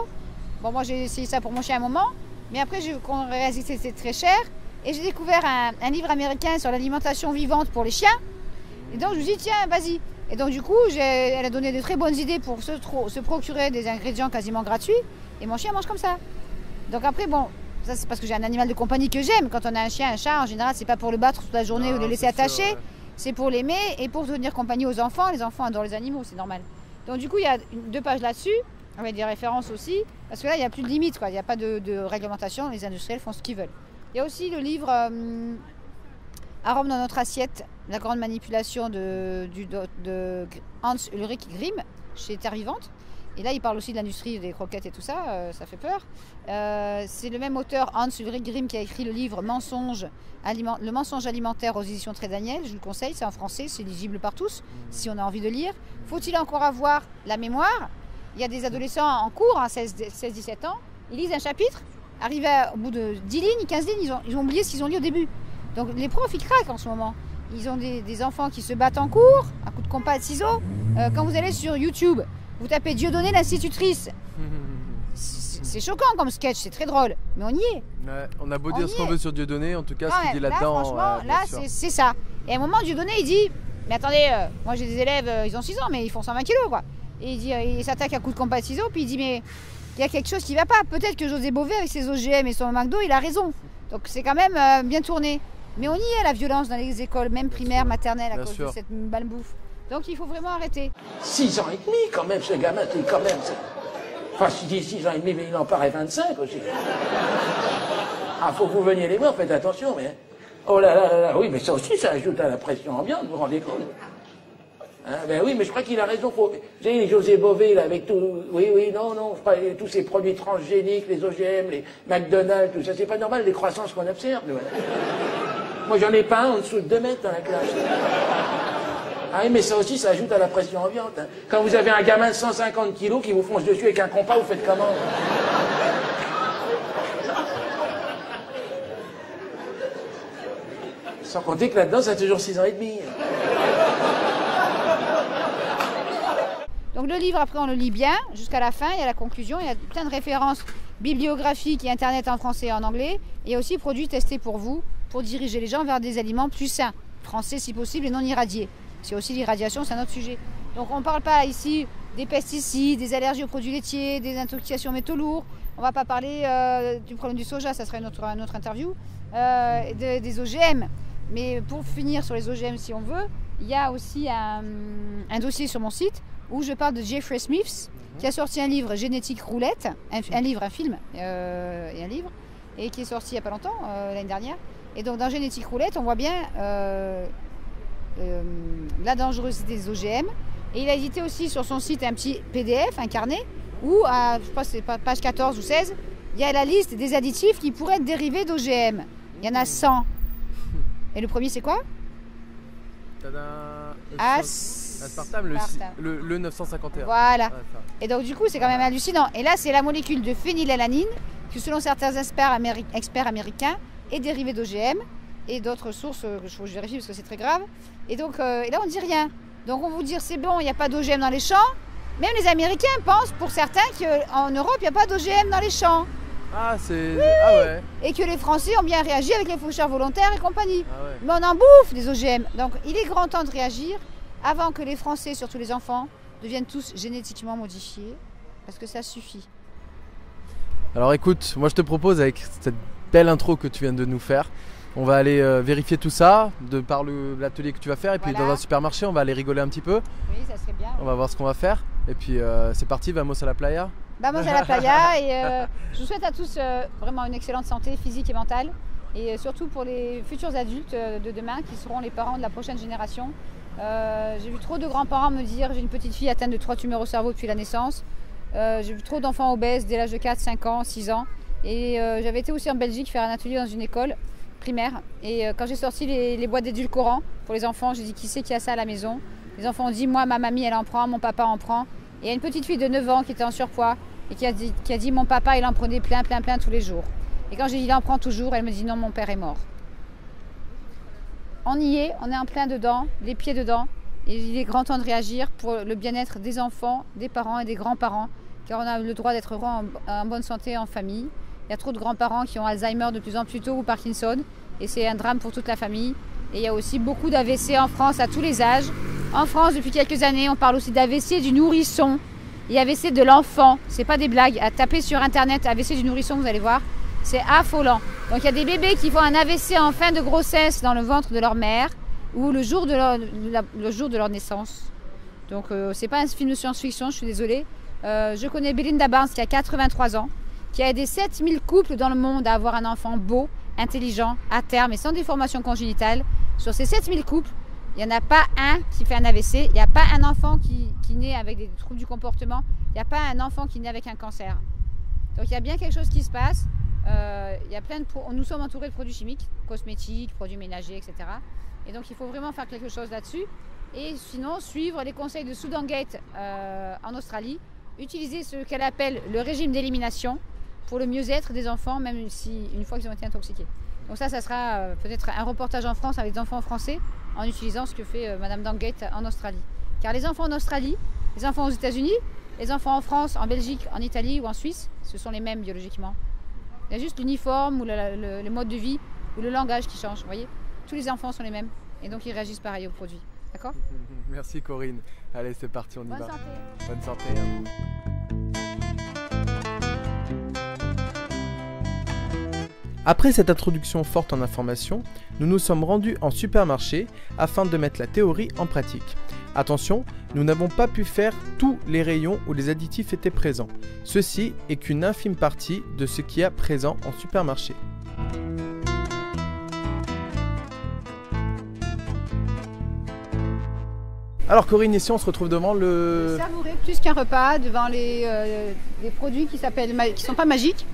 Bon, moi j'ai essayé ça pour mon chien à un moment. Mais après, j'ai réalisé que c'était très cher. Et j'ai découvert un livre américain sur l'alimentation vivante pour les chiens. Et donc, je me suis dit, tiens, vas-y. Et donc, du coup, elle a donné de très bonnes idées pour se procurer des ingrédients quasiment gratuits. Et mon chien mange comme ça. Donc après, bon, ça c'est parce que j'ai un animal de compagnie que j'aime. Quand on a un chien, un chat, en général, c'est pas pour le battre toute la journée ou le laisser attaché. Ouais. C'est pour l'aimer et pour tenir compagnie aux enfants. Les enfants adorent les animaux, c'est normal. Donc, du coup, il y a 2 pages là-dessus. Avec des références aussi, parce que là, il n'y a plus de limite, quoi. Il n'y a pas de réglementation, les industriels font ce qu'ils veulent. Il y a aussi le livre Arômes dans notre assiette, la grande manipulation de Hans Ulrich Grimm, chez Terre Vivante. Et là, il parle aussi de l'industrie des croquettes et tout ça, ça fait peur. C'est le même auteur, Hans Ulrich Grimm, qui a écrit le livre Le mensonge alimentaire aux éditions Très Daniel. Je vous le conseille, c'est en français, c'est lisible par tous, si on a envie de lire. Faut-il encore avoir la mémoire ? Il y a des adolescents en cours, 16-17 ans, ils lisent un chapitre, arrivent au bout de 10 lignes, 15 lignes, ils ont oublié ce qu'ils ont lu au début. Donc les profs, ils craquent en ce moment. Ils ont des enfants qui se battent en cours, à coups de compas et de ciseaux. Quand vous allez sur YouTube, vous tapez Dieudonné l'institutrice. C'est choquant comme sketch, c'est très drôle, mais on y est.
Ouais, on a beau dire ce qu'on veut sur Dieudonné, en tout cas, ce qu'il dit là-dedans.
Franchement, là, c'est ça. Et à un moment, Dieudonné, il dit, mais attendez, moi j'ai des élèves, ils ont 6 ans, mais ils font 120 kilos, quoi. Et il s'attaque à coups de compas et de ciseaux, puis il dit, mais il y a quelque chose qui ne va pas. Peut-être que José Bové, avec ses OGM et son McDo, il a raison. Donc c'est quand même bien tourné. Mais on y est, la violence dans les écoles, même primaires, maternelles, à cause de cette malbouffe. Donc il faut vraiment arrêter.
6 ans et demi, quand même, ce gamin, c'est quand même... Enfin, je dis 6 ans et demi, mais il en paraît 25 aussi. Ah, faut que vous veniez les voir, faites attention, mais... Oh là là là là, oui, mais ça aussi, ça ajoute à la pression ambiante, vous vous rendez compte? Hein, ben oui, mais je crois qu'il a raison. Vous savez, José Bové, là, avec tout... Oui, non, tous ces produits transgéniques, les OGM, les McDonald's, tout ça, c'est pas normal, les croissances qu'on observe. Moi, j'en ai pas un en dessous de 2 mètres dans la classe. Ah oui, mais ça aussi, ça ajoute à la pression ambiante. Hein. Quand vous avez un gamin de 150 kilos qui vous fonce dessus avec un compas, vous faites comment? Sans compter que là-dedans, ça a toujours 6 ans et demi.
Donc le livre, après, on le lit bien jusqu'à la fin, il y a la conclusion, il y a plein de références bibliographiques et internet en français et en anglais. Et il y a aussi produits testés pour vous, pour diriger les gens vers des aliments plus sains, français si possible et non irradiés. C'est aussi l'irradiation, c'est un autre sujet. Donc on ne parle pas ici des pesticides, des allergies aux produits laitiers, des intoxications aux métaux lourds. On ne va pas parler du problème du soja, ça serait une autre interview, des OGM. Mais pour finir sur les OGM, si on veut, il y a aussi un dossier sur mon site où je parle de Jeffrey Smith, qui a sorti un livre, Génétique Roulette, un film et un livre, et qui est sorti il n'y a pas longtemps, l'année dernière. Et donc dans Génétique Roulette, on voit bien la dangerosité des OGM. Et il a édité aussi sur son site un petit PDF, un carnet, où, je crois que c'est page 14 ou 16, il y a la liste des additifs qui pourraient être dérivés d'OGM. Il y en a 100. Et le premier, c'est quoi?
Aspartame, le 951.
Voilà. Et donc du coup, c'est quand même hallucinant. Et là, c'est la molécule de phénylalanine, qui selon certains experts américains, est dérivée d'OGM, et d'autres sources, je vérifie parce que c'est très grave. Et donc et là, on ne dit rien. Donc on vous dit, c'est bon, il n'y a pas d'OGM dans les champs. Même les Américains pensent, pour certains, qu'en Europe, il n'y a pas d'OGM dans les champs.
Ah, c'est...
Oui.
Ah ouais.
Et que les Français ont bien réagi avec les faucheurs volontaires et compagnie.
Ah ouais.
Mais on en bouffe des OGM. Donc il est grand temps de réagir avant que les Français, surtout les enfants, deviennent tous génétiquement modifiés. Parce que ça suffit.
Alors écoute, moi je te propose, avec cette belle intro que tu viens de nous faire, on va aller vérifier tout ça de par l'atelier que tu vas faire. Et puis dans un supermarché, on va aller rigoler un petit peu.
Oui, ça serait bien.
On va voir ce qu'on va faire. Et puis c'est parti, vamos a la playa.
Vamos a la playa. Et je vous souhaite à tous vraiment une excellente santé physique et mentale. Et surtout pour les futurs adultes de demain qui seront les parents de la prochaine génération. J'ai vu trop de grands-parents me dire, j'ai une petite fille atteinte de 3 tumeurs au cerveau depuis la naissance. J'ai vu trop d'enfants obèses dès l'âge de 4, 5 ans, 6 ans. Et j'avais été aussi en Belgique faire un atelier dans une école primaire. Et quand j'ai sorti les boîtes d'édulcorants pour les enfants, j'ai dit qui c'est qui a ça à la maison. Les enfants ont dit moi, ma mamie elle en prend, mon papa en prend. Et il y a une petite fille de 9 ans qui était en surpoids et qui a dit mon papa il en prenait plein tous les jours. Et quand j'ai dit il en prend toujours, elle me dit non, mon père est mort. On y est, on est en plein dedans, les pieds dedans. Et il est grand temps de réagir pour le bien-être des enfants, des parents et des grands-parents, car on a le droit d'être heureux en bonne santé en famille. Il y a trop de grands-parents qui ont Alzheimer de plus en plus tôt ou Parkinson, et c'est un drame pour toute la famille. Et il y a aussi beaucoup d'AVC en France à tous les âges. En France, depuis quelques années, on parle aussi d'AVC du nourrisson et AVC de l'enfant. C'est pas des blagues. À taper sur internet AVC du nourrisson, vous allez voir, c'est affolant. Donc il y a des bébés qui font un AVC en fin de grossesse dans le ventre de leur mère ou le jour de leur naissance. Donc c'est pas un film de science-fiction, je suis désolée. Je connais Belinda Barnes qui a 83 ans, qui a aidé 7000 couples dans le monde à avoir un enfant beau, intelligent, à terme et sans déformation congénitale. Sur ces 7000 couples, il n'y en a pas un qui fait un AVC, il n'y a pas un enfant qui naît avec des troubles du comportement, il n'y a pas un enfant qui naît avec un cancer. Donc il y a bien quelque chose qui se passe. Il y a nous sommes entourés de produits chimiques, cosmétiques, produits ménagers, etc. Et donc il faut vraiment faire quelque chose là-dessus. Et sinon, suivre les conseils de Soudangate en Australie, utiliser ce qu'elle appelle le régime d'élimination pour le mieux-être des enfants, même si une fois qu'ils ont été intoxiqués. Donc ça sera peut-être un reportage en France avec des enfants français en utilisant ce que fait Madame Dangate en Australie. Car les enfants en Australie, les enfants aux États-Unis, les enfants en France, en Belgique, en Italie ou en Suisse, ce sont les mêmes biologiquement. Il y a juste l'uniforme ou le mode de vie ou le langage qui change, vous voyez. Tous les enfants sont les mêmes et donc ils réagissent pareil aux produits. D'accord ?
Merci Corinne. Allez, c'est parti, on y va.
Bonne santé.
Bonne santé. Après cette introduction forte en information, nous nous sommes rendus en supermarché afin de mettre la théorie en pratique. Attention, nous n'avons pas pu faire tous les rayons où les additifs étaient présents. Ceci est qu'une infime partie de ce qu'il y a présent en supermarché. Alors Corinne, ici on se retrouve devant le...
Savourer plus qu'un repas, devant des produits qui sont pas magiques.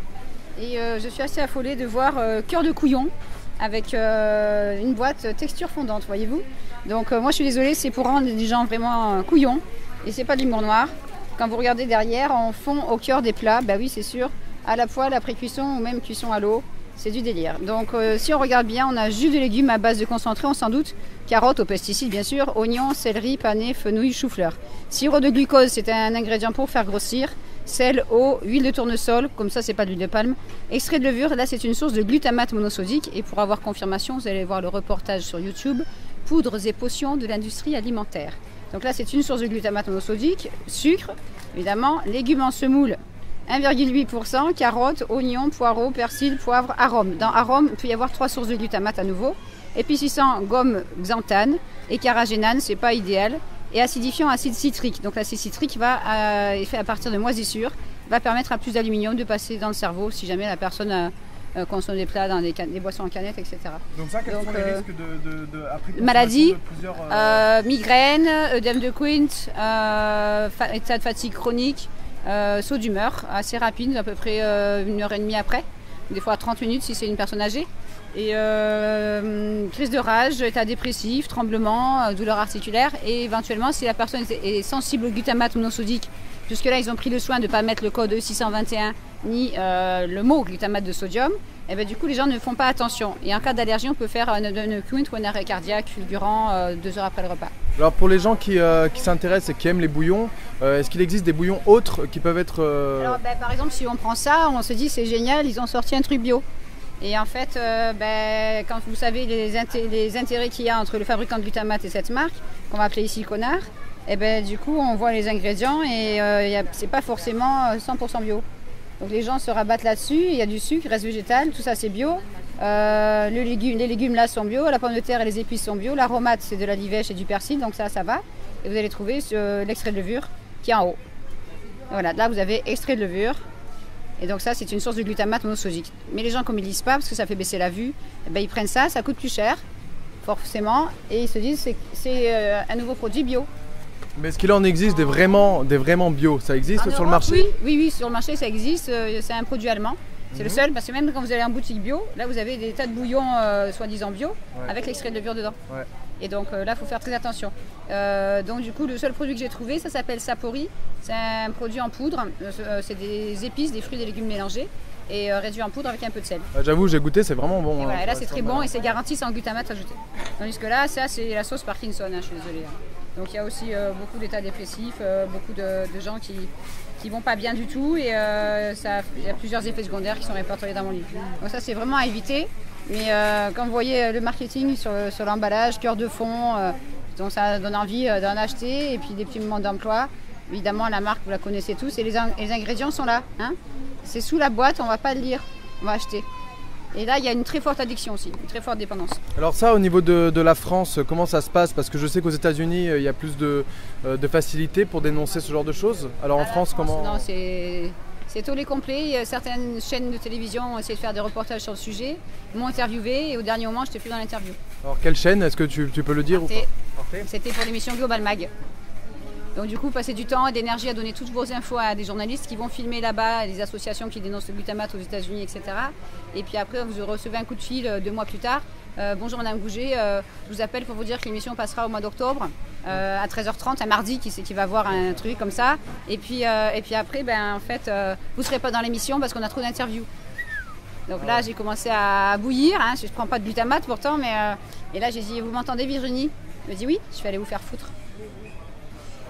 Et je suis assez affolée de voir cœur de couillon avec une boîte texture fondante, voyez-vous. Donc moi je suis désolée, c'est pour rendre les gens vraiment couillons. Et c'est pas de l'humour noir. Quand vous regardez derrière, on fond au cœur des plats, bah oui c'est sûr, à la poêle, après cuisson ou même cuisson à l'eau. C'est du délire. Donc si on regarde bien, on a jus de légumes à base de concentré, on s'en doute. Carottes aux pesticides bien sûr, oignons, céleri, panais, fenouil, chou-fleur. Sirop de glucose, c'est un ingrédient pour faire grossir. Sel, eau, huile de tournesol, comme ça c'est pas de l'huile de palme. Extrait de levure, là c'est une source de glutamate monosodique. Et pour avoir confirmation, vous allez voir le reportage sur YouTube. Poudres et potions de l'industrie alimentaire. Donc là c'est une source de glutamate monosodique. Sucre, évidemment. Légumes en semoule, 1,8%. Carottes, oignons, poireaux, persil, poivre, arôme. Dans arôme, il peut y avoir 3 sources de glutamate à nouveau. Épicissant, gomme xanthane. Et carragénane, c'est pas idéal. Et acidifiant, acide citrique. Donc l'acide citrique est fait à partir de moisissures, va permettre à plus d'aluminium de passer dans le cerveau si jamais la personne consomme des plats dans des boissons en canette, etc.
Donc ça, quels sont les risques après
maladies,
plusieurs,
migraines, œdème de Quint, état de fatigue chronique, saut d'humeur assez rapide, à peu près 1h30 après, des fois 30 minutes si c'est une personne âgée. Et crise de rage, état dépressif, tremblement, douleur articulaire. Et éventuellement, si la personne est sensible au glutamate monosodique, jusque-là, ils ont pris le soin de ne pas mettre le code E621 ni le mot glutamate de sodium, et bien, du coup, les gens ne font pas attention. Et en cas d'allergie, on peut faire un œdème Quint ou un arrêt cardiaque fulgurant 2 heures après le repas.
Alors pour les gens qui s'intéressent et qui aiment les bouillons, est-ce qu'il existe des bouillons autres qui peuvent être...
Alors, par exemple, si on prend ça, on se dit c'est génial, ils ont sorti un truc bio. Et en fait, quand vous savez les intérêts qu'il y a entre le fabricant de glutamate et cette marque, qu'on va appeler ici Connard, et du coup on voit les ingrédients et c'est pas forcément 100% bio. Donc les gens se rabattent là-dessus, il y a du sucre, reste végétal, tout ça c'est bio. Les légumes là sont bio, la pomme de terre et les épices sont bio, l'aromate c'est de la livèche et du persil, donc ça va. Et vous allez trouver l'extrait de levure qui est en haut. Voilà, là vous avez extrait de levure. Et donc ça, c'est une source de glutamate monosodique. Mais les gens, comme ils ne lisent pas, parce que ça fait baisser la vue, ils prennent ça, ça coûte plus cher, forcément, et ils se disent c'est un nouveau produit bio.
Mais est-ce qu'il en existe des vraiment bio? Ça existe sur le marché?
Oui, sur le marché, ça existe. C'est un produit allemand. C'est le seul, parce que même quand vous allez en boutique bio, là vous avez des tas de bouillons soi-disant bio, avec l'extrait de levure dedans. Ouais. Et donc là, il faut faire très attention. Donc du coup, le seul produit que j'ai trouvé, ça s'appelle Sapori. C'est un produit en poudre. C'est des épices, des fruits, des légumes mélangés et réduits en poudre avec un peu de sel.
J'avoue, j'ai goûté, c'est vraiment bon.
Et voilà, là, c'est très bon et c'est garanti sans glutamate ajouté. Tandis que là, ça, c'est la sauce Parkinson, je suis désolée. Donc il y a aussi beaucoup d'états dépressifs, beaucoup de gens qui vont pas bien du tout et il y a plusieurs effets secondaires qui sont répertoriés dans mon livre. Donc ça, c'est vraiment à éviter. Mais quand vous voyez le marketing sur l'emballage, cœur de fond, donc ça donne envie d'en acheter. Et puis des petits moments d'emploi. Évidemment, la marque, vous la connaissez tous. Et les ingrédients sont là. Hein, c'est sous la boîte, on ne va pas le lire. On va acheter. Et là, il y a une très forte addiction aussi, une très forte dépendance.
Alors ça, au niveau de la France, comment ça se passe? Parce que je sais qu'aux États-Unis, il y a plus de facilité pour dénoncer ce genre de choses. Alors en France, comment...
Non, c'est tollé complet. Certaines chaînes de télévision ont essayé de faire des reportages sur le sujet, m'ont interviewé et au dernier moment, je n'étais plus dans l'interview.
Alors quelle chaîne? Est-ce que tu peux le dire?
C'était pour l'émission Global Mag. Donc du coup, passer du temps et d'énergie à donner toutes vos infos à des journalistes qui vont filmer là-bas, des associations qui dénoncent le glutamate aux États-Unis, etc. Et puis après, vous recevez un coup de fil 2 mois plus tard. Bonjour Madame Gouget, je vous appelle pour vous dire que l'émission passera au mois d'octobre à 13h30, un mardi, qui va voir un truc comme ça. Et puis après, en fait, vous ne serez pas dans l'émission parce qu'on a trop d'interviews. Donc là, j'ai commencé à bouillir. Hein. Je ne prends pas de glutamate pourtant, mais et là, j'ai dit, vous m'entendez Virginie? Elle me dit oui, je vais aller vous faire foutre.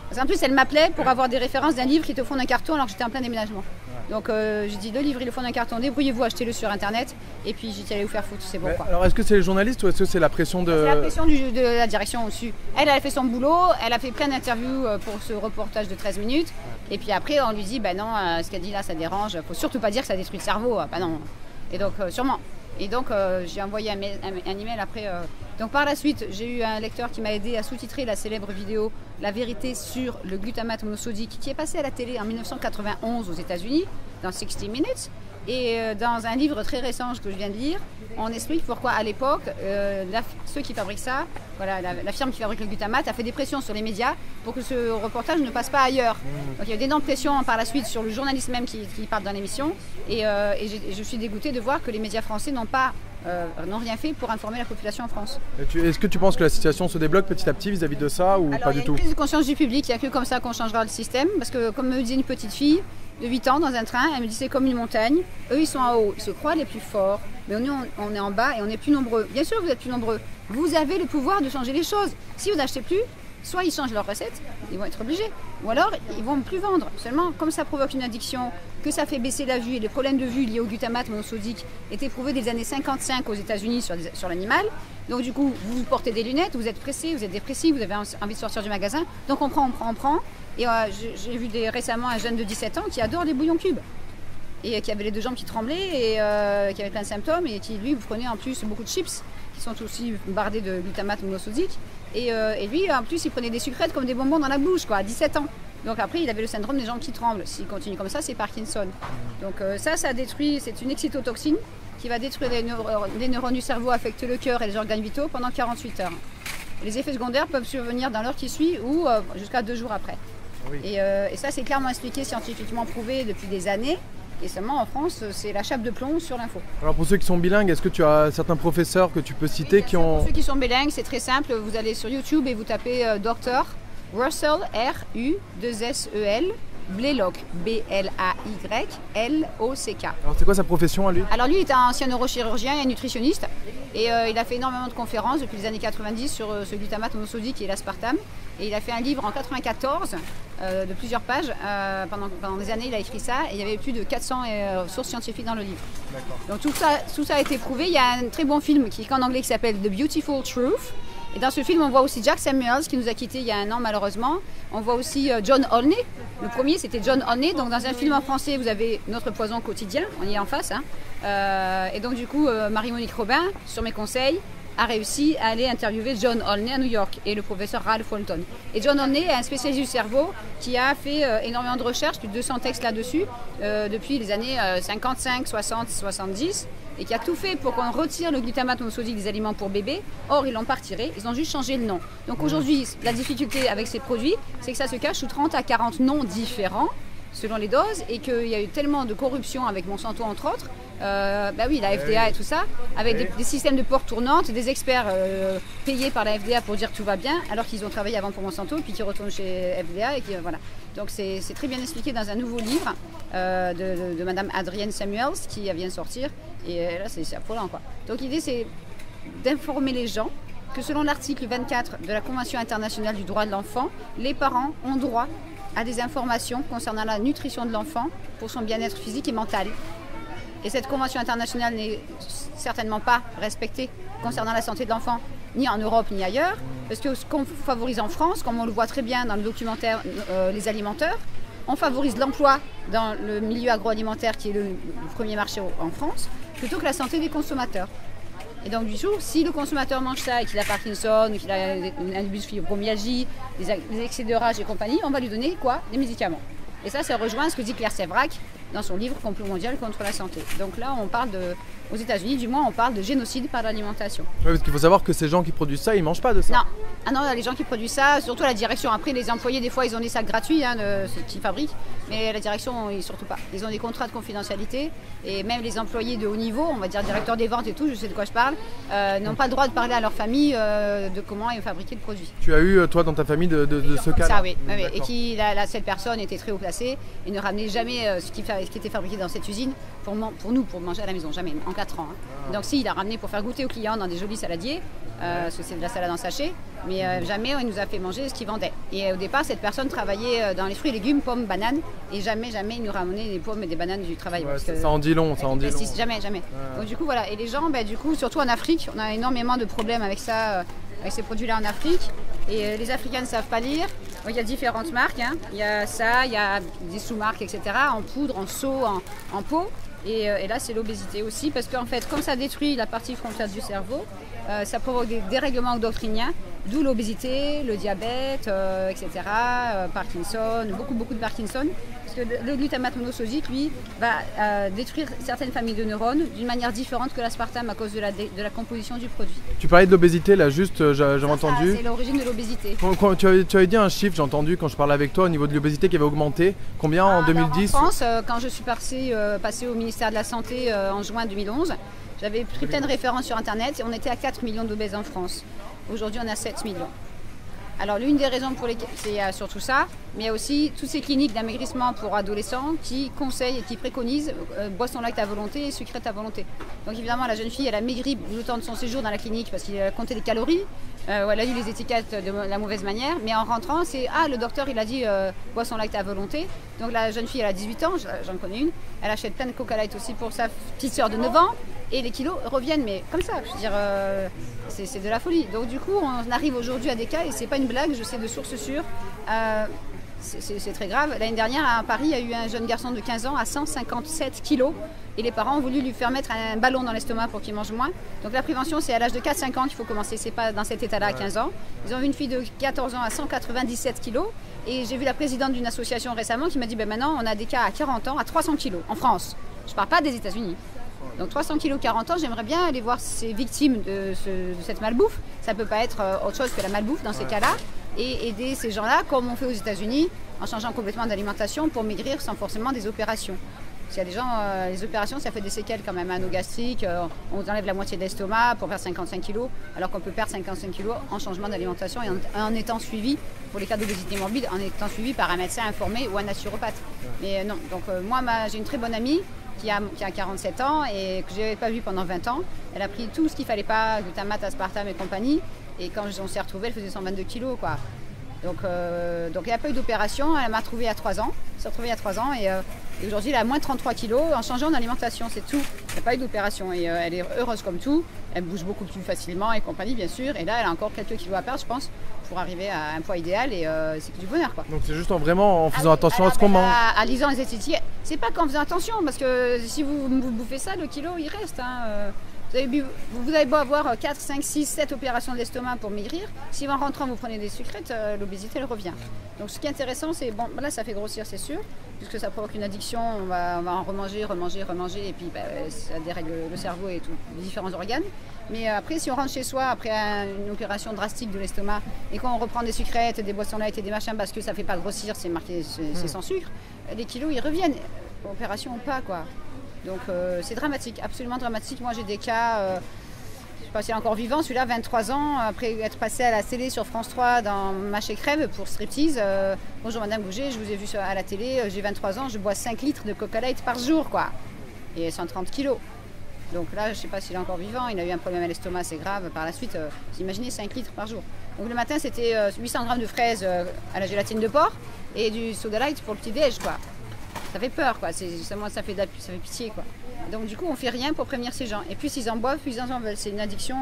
Parce qu'en plus, elle m'appelait pour avoir des références d'un livre qui était au fond d'un carton alors que j'étais en plein déménagement. Donc j'ai dit, le livre il est au fond d'un carton, débrouillez-vous, achetez-le sur internet. Et puis j'ai dit, allez vous faire foutre, c'est bon quoi.
Alors est-ce que c'est les journalistes ou est-ce que c'est la pression de...
C'est la pression de la direction au-dessus. Elle a fait son boulot, elle a fait plein d'interviews pour ce reportage de 13 minutes. Et puis après, on lui dit, non, ce qu'elle dit là, ça dérange. Faut surtout pas dire que ça détruit le cerveau. Non. Et donc sûrement. Et donc j'ai envoyé un email après. Donc par la suite, j'ai eu un lecteur qui m'a aidé à sous-titrer la célèbre vidéo La vérité sur le glutamate monosodique qui est passée à la télé en 1991 aux États-Unis dans 60 Minutes. Et dans un livre très récent que je viens de lire, on explique pourquoi à l'époque, ceux qui fabriquent ça, voilà, la firme qui fabrique le glutamate a fait des pressions sur les médias pour que ce reportage ne passe pas ailleurs. Donc il y a d'énormes pressions par la suite sur le journaliste même qui parle dans l'émission. Et je suis dégoûtée de voir que les médias français n'ont rien fait pour informer la population en France.
Est-ce que tu penses que la situation se débloque petit à petit vis-à-vis de ça ou pas du tout?
Il y a une prise de conscience du public, il n'y a que comme ça qu'on changera le système. Parce que comme me disait une petite fille de 8 ans dans un train, elle me dit c'est comme une montagne. Eux ils sont en haut, ils se croient les plus forts, mais nous, on est en bas et on est plus nombreux. Bien sûr, vous êtes plus nombreux. Vous avez le pouvoir de changer les choses. Si vous n'achetez plus, soit ils changent leur recette, ils vont être obligés, ou alors ils vont plus vendre. Seulement, comme ça provoque une addiction, que ça fait baisser la vue, et les problèmes de vue liés au glutamate monosodique étaient prouvés dès les années 55 aux États-Unis sur l'animal. Donc du coup, vous portez des lunettes, vous êtes pressé, vous êtes dépressif, vous avez envie de sortir du magasin. Donc on prend. Et j'ai vu récemment un jeune de 17 ans qui adore les bouillons cubes. Et qui avait les deux jambes qui tremblaient et qui avait plein de symptômes et qui lui prenait en plus beaucoup de chips qui sont aussi bardés de glutamate monosodique et lui en plus il prenait des sucrètes comme des bonbons dans la bouche quoi à 17 ans. Donc après il avait le syndrome des jambes qui tremblent. S'il continue comme ça c'est Parkinson. Donc ça détruit, c'est une excitotoxine qui va détruire les neurones du cerveau, affecter le cœur et les organes vitaux pendant 48 heures. Les effets secondaires peuvent survenir dans l'heure qui suit ou jusqu'à 2 jours après. Oui. Et ça c'est clairement expliqué, scientifiquement prouvé depuis des années. Et seulement en France, c'est la chape de plomb sur l'info.
Alors pour ceux qui sont bilingues, est-ce que tu as certains professeurs que tu peux citer qui ont...
Pour ceux qui sont bilingues, c'est très simple. Vous allez sur YouTube et vous tapez Dr Russell, R-U-2-S-E-L, Blaylock, B-L-A-Y-L-O-C-K.
Alors c'est quoi sa profession à lui?
Alors lui, il est un ancien neurochirurgien et nutritionniste. Et il a fait énormément de conférences depuis les années 90 sur ce glutamate monosodique et l'aspartame. Et il a fait un livre en 94 de plusieurs pages. Pendant des années, il a écrit ça. Et il y avait plus de 400 sources scientifiques dans le livre. Donc tout ça a été prouvé. Il y a un très bon film qui est en anglais qui s'appelle The Beautiful Truth. Et dans ce film, on voit aussi Jack Samuels qui nous a quittés il y a un an malheureusement. On voit aussi John Olney. Le premier, c'était John Olney. Donc dans un film en français, vous avez Notre poison quotidien. On y est en face. Et donc du coup, Marie-Monique Robin, sur mes conseils, a réussi à aller interviewer John Olney à New York et le professeur Ralph Walton. Et John Olney est un spécialiste du cerveau qui a fait énormément de recherches, plus de 200 textes là-dessus, depuis les années 55, 60, 70, et qui a tout fait pour qu'on retire le glutamate monosodique des aliments pour bébés. Or, ils l'ont pas retiré, ils ont juste changé le nom. Donc aujourd'hui, la difficulté avec ces produits, c'est que ça se cache sous 30 à 40 noms différents, selon les doses, et qu'il y a eu tellement de corruption avec Monsanto entre autres, la FDA et tout ça, avec des systèmes de portes tournantes, des experts payés par la FDA pour dire tout va bien, alors qu'ils ont travaillé avant pour Monsanto, puis qui retournent chez FDA, et voilà. Donc c'est très bien expliqué dans un nouveau livre de Madame Adrienne Samuels qui vient de sortir, et là c'est affolant quoi. Donc l'idée c'est d'informer les gens que selon l'article 24 de la Convention internationale du droit de l'enfant, les parents ont droit à des informations concernant la nutrition de l'enfant pour son bien-être physique et mental. Et cette convention internationale n'est certainement pas respectée concernant la santé de l'enfant, ni en Europe ni ailleurs, parce que ce qu'on favorise en France, comme on le voit très bien dans le documentaire Les Alimenteurs, on favorise l'emploi dans le milieu agroalimentaire qui est le premier marché en France, plutôt que la santé des consommateurs. Et donc du coup, si le consommateur mange ça et qu'il a Parkinson, ou qu'il a un début de fibromyalgie, des excès de rage et compagnie, on va lui donner quoi? Des médicaments. Et ça rejoint ce que dit Claire Sévrac dans son livre Complot mondial contre la santé. Donc là, on parle aux États-Unis, du moins, on parle de génocide par l'alimentation.
Oui, parce qu'il faut savoir que ces gens qui produisent ça, ils mangent pas de ça.
Non. Ah non, les gens qui produisent ça, surtout la direction. Après, les employés, des fois, ils ont des sacs gratuits qu'ils fabriquent, mais la direction, surtout pas. Ils ont des contrats de confidentialité et même les employés de haut niveau, on va dire directeurs des ventes et tout, je sais de quoi je parle, n'ont pas le droit de parler à leur famille de comment ils fabriquent le produit.
Tu as eu, toi, dans ta famille, de ce cas-là?
Ça, oui. Et cette personne était très haut placée et ne ramenait jamais ce qui était fabriqué dans cette usine pour manger à la maison, jamais, en 4 ans. Donc si, il a ramené pour faire goûter aux clients dans des jolis saladiers, parce que c'est de la salade en sachet, mais jamais il nous a fait manger ce qu'il vendait. Et au départ, cette personne travaillait dans les fruits et légumes, pommes, bananes, et jamais il nous ramenait des pommes et des bananes du travail.
Ouais, ça en dit long, ça en dit long.
Jamais. Ouais. Donc du coup, voilà. Et les gens, du coup, surtout en Afrique, on a énormément de problèmes avec ça, avec ces produits-là en Afrique. Et les Africains ne savent pas lire. Donc, il y a différentes marques. Il y a ça, il y a des sous-marques, etc. En poudre, en seau, en pot. Et là, c'est l'obésité aussi, parce qu'en fait, comme ça détruit la partie frontale du cerveau, ça provoque des dérèglements endocriniens, d'où l'obésité, le diabète, etc., Parkinson, beaucoup de Parkinson. Parce que le glutamate monosodique, lui, va détruire certaines familles de neurones d'une manière différente que l'aspartame à cause de la composition du produit.
Tu parlais de l'obésité, là, juste, j'ai entendu.
C'est l'origine de l'obésité.
Tu avais dit un chiffre, j'ai entendu quand je parlais avec toi, au niveau de l'obésité qui avait augmenté. Combien en 2010?
En France, quand je suis passée au ministère de la Santé en juin 2011, j'avais pris plein de références sur Internet et on était à 4 millions d'obèses en France. Aujourd'hui, on a 7 millions. Alors l'une des raisons pour lesquelles c'est surtout ça, mais il y a aussi toutes ces cliniques d'amaigrissement pour adolescents qui conseillent et qui préconisent boisson light à volonté et sucrète à volonté. Donc évidemment la jeune fille elle a maigri le temps de son séjour dans la clinique parce qu'il a compté les calories, elle a lu les étiquettes de la mauvaise manière, mais en rentrant c'est le docteur il a dit boisson light à volonté. Donc la jeune fille elle a 18 ans, j'en connais une, elle achète plein de Coca Light aussi pour sa petite sœur de 9 ans et les kilos reviennent mais comme ça, je veux dire c'est de la folie. Donc du coup on arrive aujourd'hui à des cas et c'est pas une blague, je sais de sources sûres. C'est très grave. L'année dernière, à Paris, il y a eu un jeune garçon de 15 ans à 157 kilos et les parents ont voulu lui faire mettre un ballon dans l'estomac pour qu'il mange moins. Donc la prévention, c'est à l'âge de 4-5 ans qu'il faut commencer, c'est pas dans cet état-là à 15 ans. Ils ont vu une fille de 14 ans à 197 kilos et j'ai vu la présidente d'une association récemment qui m'a dit maintenant on a des cas à 40 ans à 300 kilos en France. Je ne parle pas des États-Unis. Donc 300 kilos 40 ans, j'aimerais bien aller voir ces victimes de cette malbouffe. Ça ne peut pas être autre chose que la malbouffe dans ces cas-là. Et aider ces gens-là, comme on fait aux États-Unis, en changeant complètement d'alimentation pour maigrir sans forcément des opérations. S'il y a des gens, les opérations, ça fait des séquelles quand même, nos gastriques, on enlève la moitié de l'estomac pour perdre 55 kilos, alors qu'on peut perdre 55 kilos en changement d'alimentation et en étant suivi, pour les cas d'obésité morbide, en étant suivi par un médecin informé ou un naturopathe. Mais non, donc moi j'ai une très bonne amie qui a 47 ans et que je n'avais pas vue pendant 20 ans. Elle a pris tout ce qu'il ne fallait pas, glutamate, aspartame et compagnie. Et quand on s'est retrouvés, elle faisait 122 kilos, quoi. Donc il n'y a pas eu d'opération. Elle m'a retrouvée il y a 3 ans. Elle s'est retrouvée il y a 3 ans et aujourd'hui elle a moins de 33 kilos en changeant d'alimentation, c'est tout. Il n'y a pas eu d'opération et elle est heureuse comme tout. Elle bouge beaucoup plus facilement et compagnie, bien sûr. Et là, elle a encore quelques kilos à perdre, je pense, pour arriver à un poids idéal et c'est que du bonheur, quoi.
Donc c'est juste vraiment en faisant attention à ce qu'on mange.
En lisant les étiquettes. C'est pas qu'en faisant attention, parce que si vous bouffez ça, le kilo il reste. Vous avez beau avoir 4, 5, 6, 7 opérations de l'estomac pour maigrir. Si en rentrant vous prenez des sucrètes, l'obésité elle revient. Donc ce qui est intéressant, c'est bon, là ça fait grossir, c'est sûr, puisque ça provoque une addiction. On va en remanger, et puis ça dérègle le cerveau et tous les différents organes. Mais après, si on rentre chez soi après une opération drastique de l'estomac et qu'on reprend des sucrètes, des boissons light et des machins parce que ça ne fait pas grossir, c'est marqué, c'est sans sucre, les kilos ils reviennent, opération ou pas, quoi. Donc c'est dramatique, absolument dramatique. Moi j'ai des cas, je ne sais pas s'il est encore vivant, celui-là 23 ans, après être passé à la télé sur France 3 dans Mâche et Crève pour striptease. Bonjour Madame Bouger, je vous ai vu à la télé, j'ai 23 ans, je bois 5 litres de Coca Light par jour, quoi. Et 130 kilos. Donc là, je ne sais pas s'il est encore vivant, il a eu un problème à l'estomac, c'est grave. Par la suite, vous imaginez 5 litres par jour. Donc le matin, c'était 800 grammes de fraises à la gélatine de porc et du soda light pour le petit-déj, quoi. Ça fait peur, quoi. Ça fait pitié, quoi. Donc du coup, on fait rien pour prévenir ces gens. Et puis s'ils en boivent, puis ils en veulent. C'est une addiction.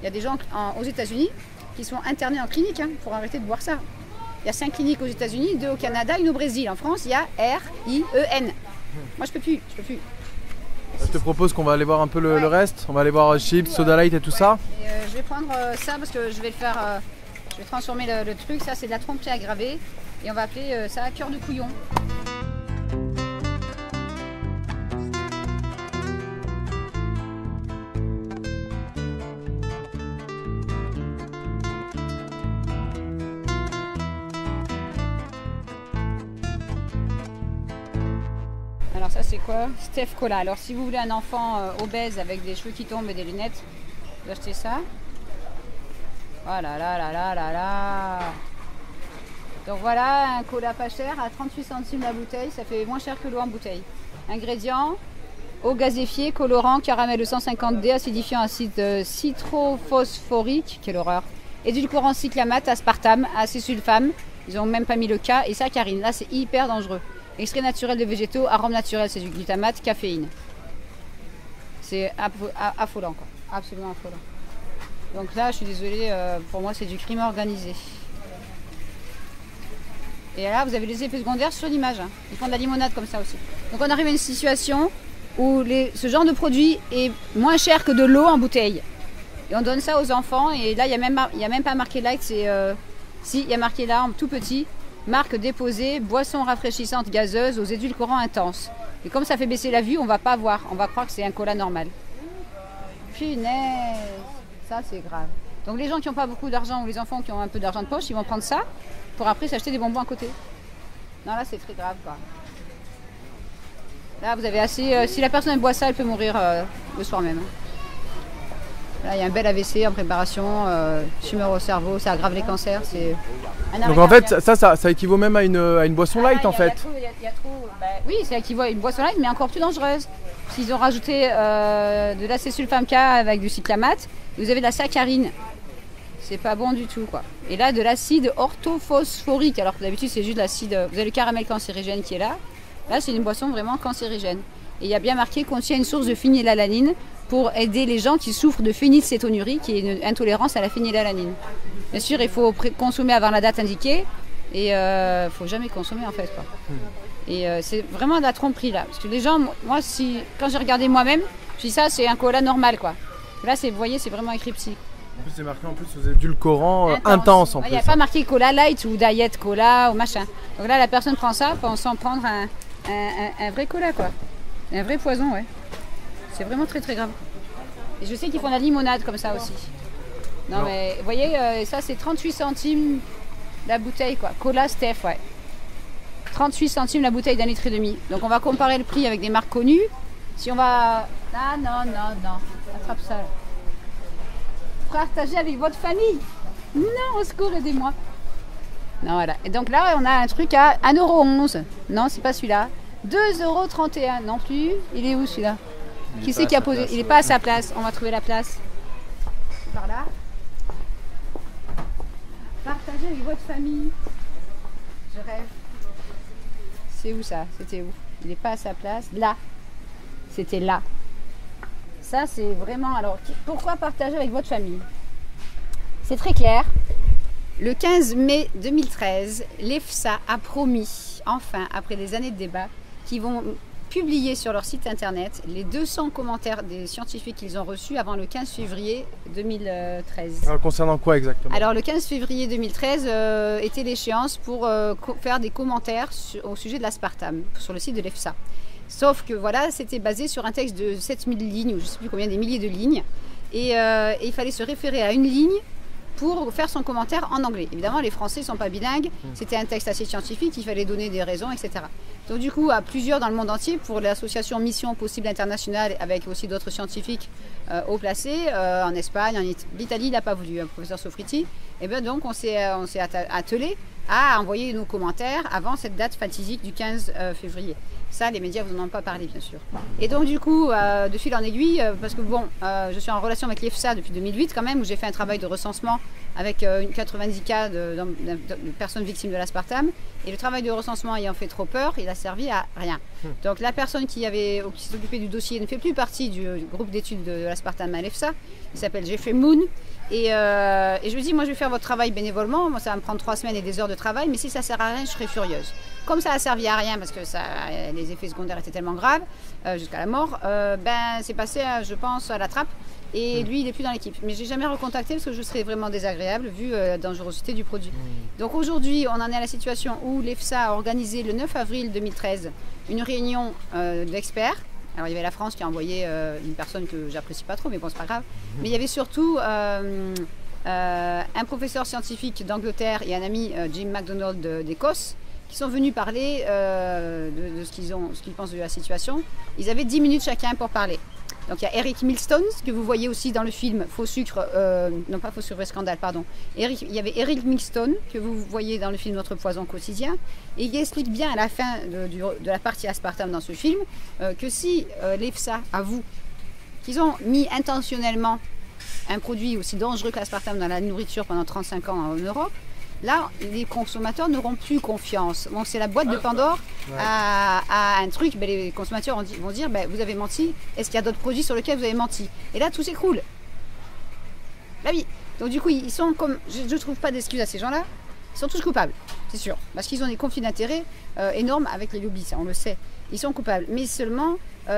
Il y a des gens aux États-Unis qui sont internés en clinique pour arrêter de boire ça. Il y a 5 cliniques aux États-Unis, 2 au Canada, 1 au Brésil. En France, il y a RIEN. Moi, je peux plus.
Je te propose qu'on va aller voir un peu le reste. On va aller voir chips, soda light et tout ça.
Et, je vais prendre ça parce que je vais le faire. Je vais transformer le truc. Ça, c'est de la tromperie aggravée. Et on va appeler ça cœur de couillon. Alors ça c'est quoi? Steph Cola. Alors si vous voulez un enfant obèse avec des cheveux qui tombent et des lunettes, vous achetez ça. Oh là là là là là là. Donc voilà un cola pas cher à 38 centimes la bouteille, ça fait moins cher que l'eau en bouteille. Ingrédients: eau gazéfiée, colorant, caramel 250D, acidifiant, acide citrophosphorique, quelle horreur, édulcorant cyclamate, aspartame, acésulfame, ils ont même pas mis le K, et saccharine. Là c'est hyper dangereux. Extrait naturel de végétaux, arôme naturel, c'est du glutamate, caféine. C'est affolant, quoi. Absolument affolant. Donc là, je suis désolée, pour moi, c'est du crime organisé. Et là, vous avez les effets secondaires sur l'image. Ils font de la limonade comme ça aussi. Donc on arrive à une situation où ce genre de produit est moins cher que de l'eau en bouteille. Et on donne ça aux enfants. Et là, il n'y a même pas marqué light. Si, il y a marqué là, en tout petit. Marque déposée, boisson rafraîchissante gazeuse aux édulcorants intenses. Et comme ça fait baisser la vue, on va pas voir. On va croire que c'est un cola normal. Punaise, ça c'est grave. Donc les gens qui n'ont pas beaucoup d'argent ou les enfants qui ont un peu d'argent de poche, ils vont prendre ça pour après s'acheter des bonbons à côté. Non, là c'est très grave, quoi. Là vous avez assez... si la personne boit ça, elle peut mourir le soir même. Là, il y a un bel AVC en préparation, tumeur au cerveau, ça aggrave les cancers.
Donc en fait, ça équivaut même à une boisson light en fait.
Oui, ça équivaut à une boisson light, mais encore plus dangereuse. S'ils ont rajouté de l'acésulfame-K avec du cyclamate, vous avez de la saccharine. C'est pas bon du tout, quoi. Et là, de l'acide orthophosphorique, alors que d'habitude c'est juste de l'acide. Vous avez le caramel cancérigène qui est là. Là, c'est une boisson vraiment cancérigène. Et il y a bien marqué qu'on contient une source de phénylalanine pour aider les gens qui souffrent de phénylcétonurie, qui est une intolérance à la phénylalanine. Bien sûr, il faut consommer avant la date indiquée et il ne faut jamais consommer en fait, quoi. Et c'est vraiment de la tromperie là. Parce que les gens, moi, quand j'ai regardé moi-même, je dis ça, c'est un cola normal, quoi. Là, vous voyez, c'est vraiment écrit psy.
En plus, c'est marqué en plus aux édulcorants intense en plus.
Il n'y a pas marqué cola light ou diet cola ou machin. Donc là, la personne prend ça pensant prendre un vrai cola, quoi. Un vrai poison, ouais. C'est vraiment très très grave. Et je sais qu'ils font de la limonade comme ça aussi. Non. Mais vous voyez, ça c'est 38 centimes la bouteille, quoi. Cola Steph, ouais. 38 centimes la bouteille d'1,5 litre. Donc on va comparer le prix avec des marques connues. Si on va... Ah non. Attrape ça. Là. Partagez avec votre famille. Non, au secours, aidez-moi. Non, voilà. Et donc là, on a un truc à 1,11 €. Non, c'est pas celui-là. 2,31 € non plus. Il est où celui-là? Qui c'est qui a posé? Il n'est pas à sa place. On va trouver la place. Par là. Partagez avec votre famille. Je rêve. C'est où ça? C'était où? Il n'est pas à sa place. Là. C'était là. Ça, c'est vraiment... Alors, pourquoi partager avec votre famille? C'est très clair. Le 15 mai 2013, l'EFSA a promis, enfin, après des années de débat, qu'ils vont publier sur leur site internet les 200 commentaires des scientifiques qu'ils ont reçus avant le 15 février 2013.
Alors, concernant quoi exactement?
Alors le 15 février 2013 était l'échéance pour faire des commentaires au sujet de l'aspartame sur le site de l'EFSA. Sauf que voilà, c'était basé sur un texte de 7000 lignes, ou je ne sais plus combien, des milliers de lignes. Et il fallait se référer à une ligne pour faire son commentaire en anglais. Évidemment, les Français ne sont pas bilingues, c'était un texte assez scientifique, il fallait donner des raisons, etc. Donc du coup, à plusieurs dans le monde entier, pour l'association Mission Possible Internationale, avec aussi d'autres scientifiques haut placés, en Espagne, l'Italie n'a pas voulu, le professeur Sofriti, et bien donc on s'est attelé à envoyer nos commentaires avant cette date fatidique du 15 février. Ça, les médias vous en ont pas parlé, bien sûr. Et donc, du coup, de fil en aiguille, parce que bon, je suis en relation avec l'EFSA depuis 2008 quand même, où j'ai fait un travail de recensement avec 90 cas de personnes victimes de l'aspartame. Et le travail de recensement ayant fait trop peur, il a servi à rien. Donc, la personne qui s'occupait du dossier ne fait plus partie du groupe d'études de l'aspartame à l'EFSA. Il s'appelle Jeffrey Moon. Et je lui dis, moi je vais faire votre travail bénévolement, moi ça va me prendre 3 semaines et des heures de travail, mais si ça sert à rien, je serai furieuse. Comme ça a servi à rien parce que les effets secondaires étaient tellement graves, jusqu'à la mort, c'est passé, je pense, à la trappe. Et lui, il n'est plus dans l'équipe. Mais je n'ai jamais recontacté parce que je serais vraiment désagréable vu la dangerosité du produit. Donc aujourd'hui, on en est à la situation où l'EFSA a organisé le 9 avril 2013 une réunion d'experts. Alors il y avait la France qui a envoyé une personne que j'apprécie pas trop, mais bon, c'est pas grave. Mais il y avait surtout un professeur scientifique d'Angleterre et un ami, Jim MacDonald d'Écosse, qui sont venus parler de ce qu'ils pensent de la situation. Ils avaient 10 minutes chacun pour parler. Donc il y a Eric Milstone, que vous voyez aussi dans le film Faux sucre, non pas Faux sucre, vrai scandale, pardon. Il y avait Eric Milstone, que vous voyez dans le film Notre poison quotidien, et il explique bien à la fin de la partie aspartame dans ce film, que si l'EFSA avoue qu'ils ont mis intentionnellement un produit aussi dangereux que l'aspartame dans la nourriture pendant 35 ans en Europe, là, les consommateurs n'auront plus confiance. Donc c'est la boîte de Pandore à un truc. Les consommateurs vont dire, vous avez menti. Est-ce qu'il y a d'autres produits sur lesquels vous avez menti? Et là, tout s'écroule. Bah oui. Donc du coup, ils sont comme... Je ne trouve pas d'excuses à ces gens-là. Ils sont tous coupables, c'est sûr. Parce qu'ils ont des conflits d'intérêts énormes avec les lobbies, ça, on le sait. Ils sont coupables. Mais seulement,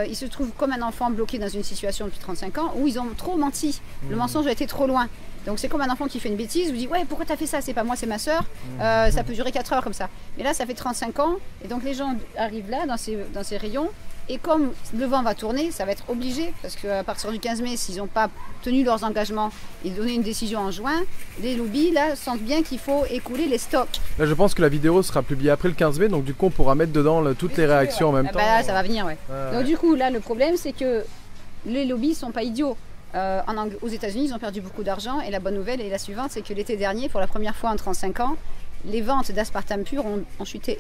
ils se trouvent comme un enfant bloqué dans une situation depuis 35 ans où ils ont trop menti. Le mensonge a été trop loin. Donc c'est comme un enfant qui fait une bêtise, vous dit ouais, pourquoi t'as fait ça? C'est pas moi, c'est ma soeur. Ça peut durer 4 heures comme ça. Mais là, ça fait 35 ans et donc les gens arrivent là dans ces rayons et comme le vent va tourner, ça va être obligé parce qu'à partir du 15 mai, s'ils n'ont pas tenu leurs engagements et donné une décision en juin, les lobbies là sentent bien qu'il faut écouler les stocks.
Là, je pense que la vidéo sera publiée après le 15 mai, donc du coup on pourra mettre dedans toutes les réactions en même temps.
Là, ça va venir, ouais. Donc du coup là, le problème c'est que les lobbies sont pas idiots. aux États-Unis, ils ont perdu beaucoup d'argent. Et la bonne nouvelle est la suivante, c'est que l'été dernier, pour la première fois en 35 ans, les ventes d'aspartame pur ont chuté.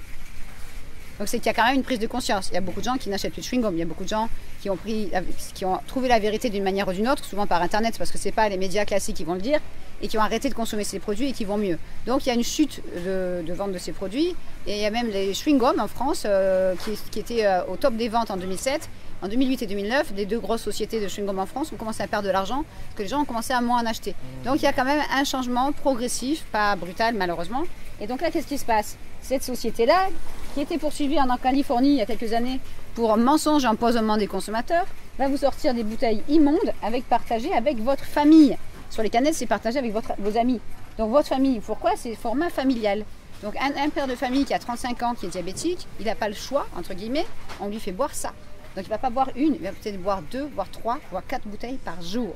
Donc c'est qu'il y a quand même une prise de conscience. Il y a beaucoup de gens qui n'achètent plus de chewing-gum. Il y a beaucoup de gens qui ont trouvé la vérité d'une manière ou d'une autre, souvent par Internet, parce que ce n'est pas les médias classiques qui vont le dire, et qui ont arrêté de consommer ces produits et qui vont mieux. Donc il y a une chute de vente de ces produits. Et il y a même les chewing-gums en France qui étaient au top des ventes en 2007. En 2008 et 2009, les deux grosses sociétés de chewing-gum en France ont commencé à perdre de l'argent parce que les gens ont commencé à moins en acheter. Donc il y a quand même un changement progressif, pas brutal malheureusement. Et donc là, qu'est-ce qui se passe? Cette société-là, qui était poursuivie en Californie il y a quelques années pour mensonge et empoisonnement des consommateurs, va vous sortir des bouteilles immondes partagées avec votre famille. Sur les canettes, c'est partagé avec vos amis. Donc votre famille, pourquoi? C'est format familial. Donc un père de famille qui a 35 ans, qui est diabétique, il n'a pas le choix, entre guillemets, on lui fait boire ça. Donc il ne va pas boire une, il va peut-être boire 2, voire 3, voire 4 bouteilles par jour.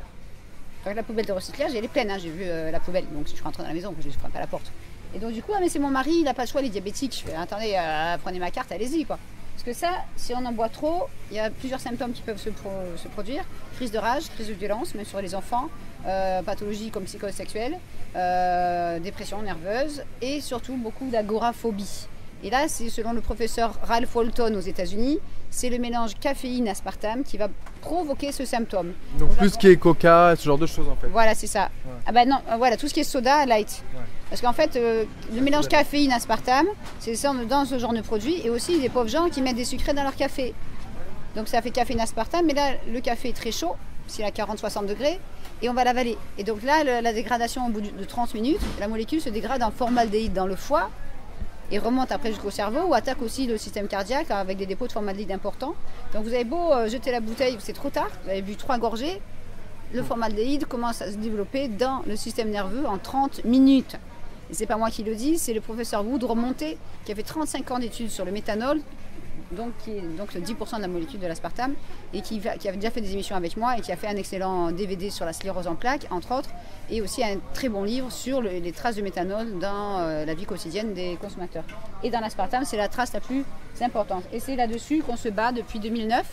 Donc la poubelle de recyclage, elle est pleine, hein, j'ai vu la poubelle. Donc si je rentre dans la maison, je ne frappe pas la porte. Et donc du coup, mais c'est mon mari, il n'a pas le choix, il est diabétique. Je fais, attendez, prenez ma carte, allez-y quoi. Parce que ça, si on en boit trop, il y a plusieurs symptômes qui peuvent se produire. Crise de rage, crise de violence, même sur les enfants, pathologies comme psychose sexuelle, dépression nerveuse et surtout beaucoup d'agoraphobie. Et là, c'est selon le professeur Ralph Walton aux États-Unis, c'est le mélange caféine-aspartame qui va provoquer ce symptôme.
Donc plus ce qui est coca, ce genre de choses en fait.
Voilà, c'est ça.
Ouais.
Ah ben non, voilà, tout ce qui est soda, light.
Ouais.
Parce qu'en fait, le mélange caféine-aspartame, c'est dans ce genre de produit. Et aussi des pauvres gens qui mettent des sucrés dans leur café. Donc ça fait caféine-aspartame, mais là, le café est très chaud, s'il a 40-60 degrés, et on va l'avaler. Et donc là, la dégradation au bout de 30 minutes, la molécule se dégrade en formaldéhyde dans le foie, et remonte après jusqu'au cerveau ou attaque aussi le système cardiaque avec des dépôts de formaldéhyde importants. Donc vous avez beau jeter la bouteille, c'est trop tard, vous avez bu 3 gorgées, le formaldéhyde commence à se développer dans le système nerveux en 30 minutes. Et c'est pas moi qui le dis, c'est le professeur Woodrow Monté qui a fait 35 ans d'études sur le méthanol, donc qui est donc 10% de la molécule de l'aspartame, et qui avait déjà fait des émissions avec moi et qui a fait un excellent DVD sur la sclérose en plaques, entre autres, et aussi un très bon livre sur les traces de méthanol dans la vie quotidienne des consommateurs. Et dans l'aspartame, c'est la trace la plus importante. Et c'est là-dessus qu'on se bat depuis 2009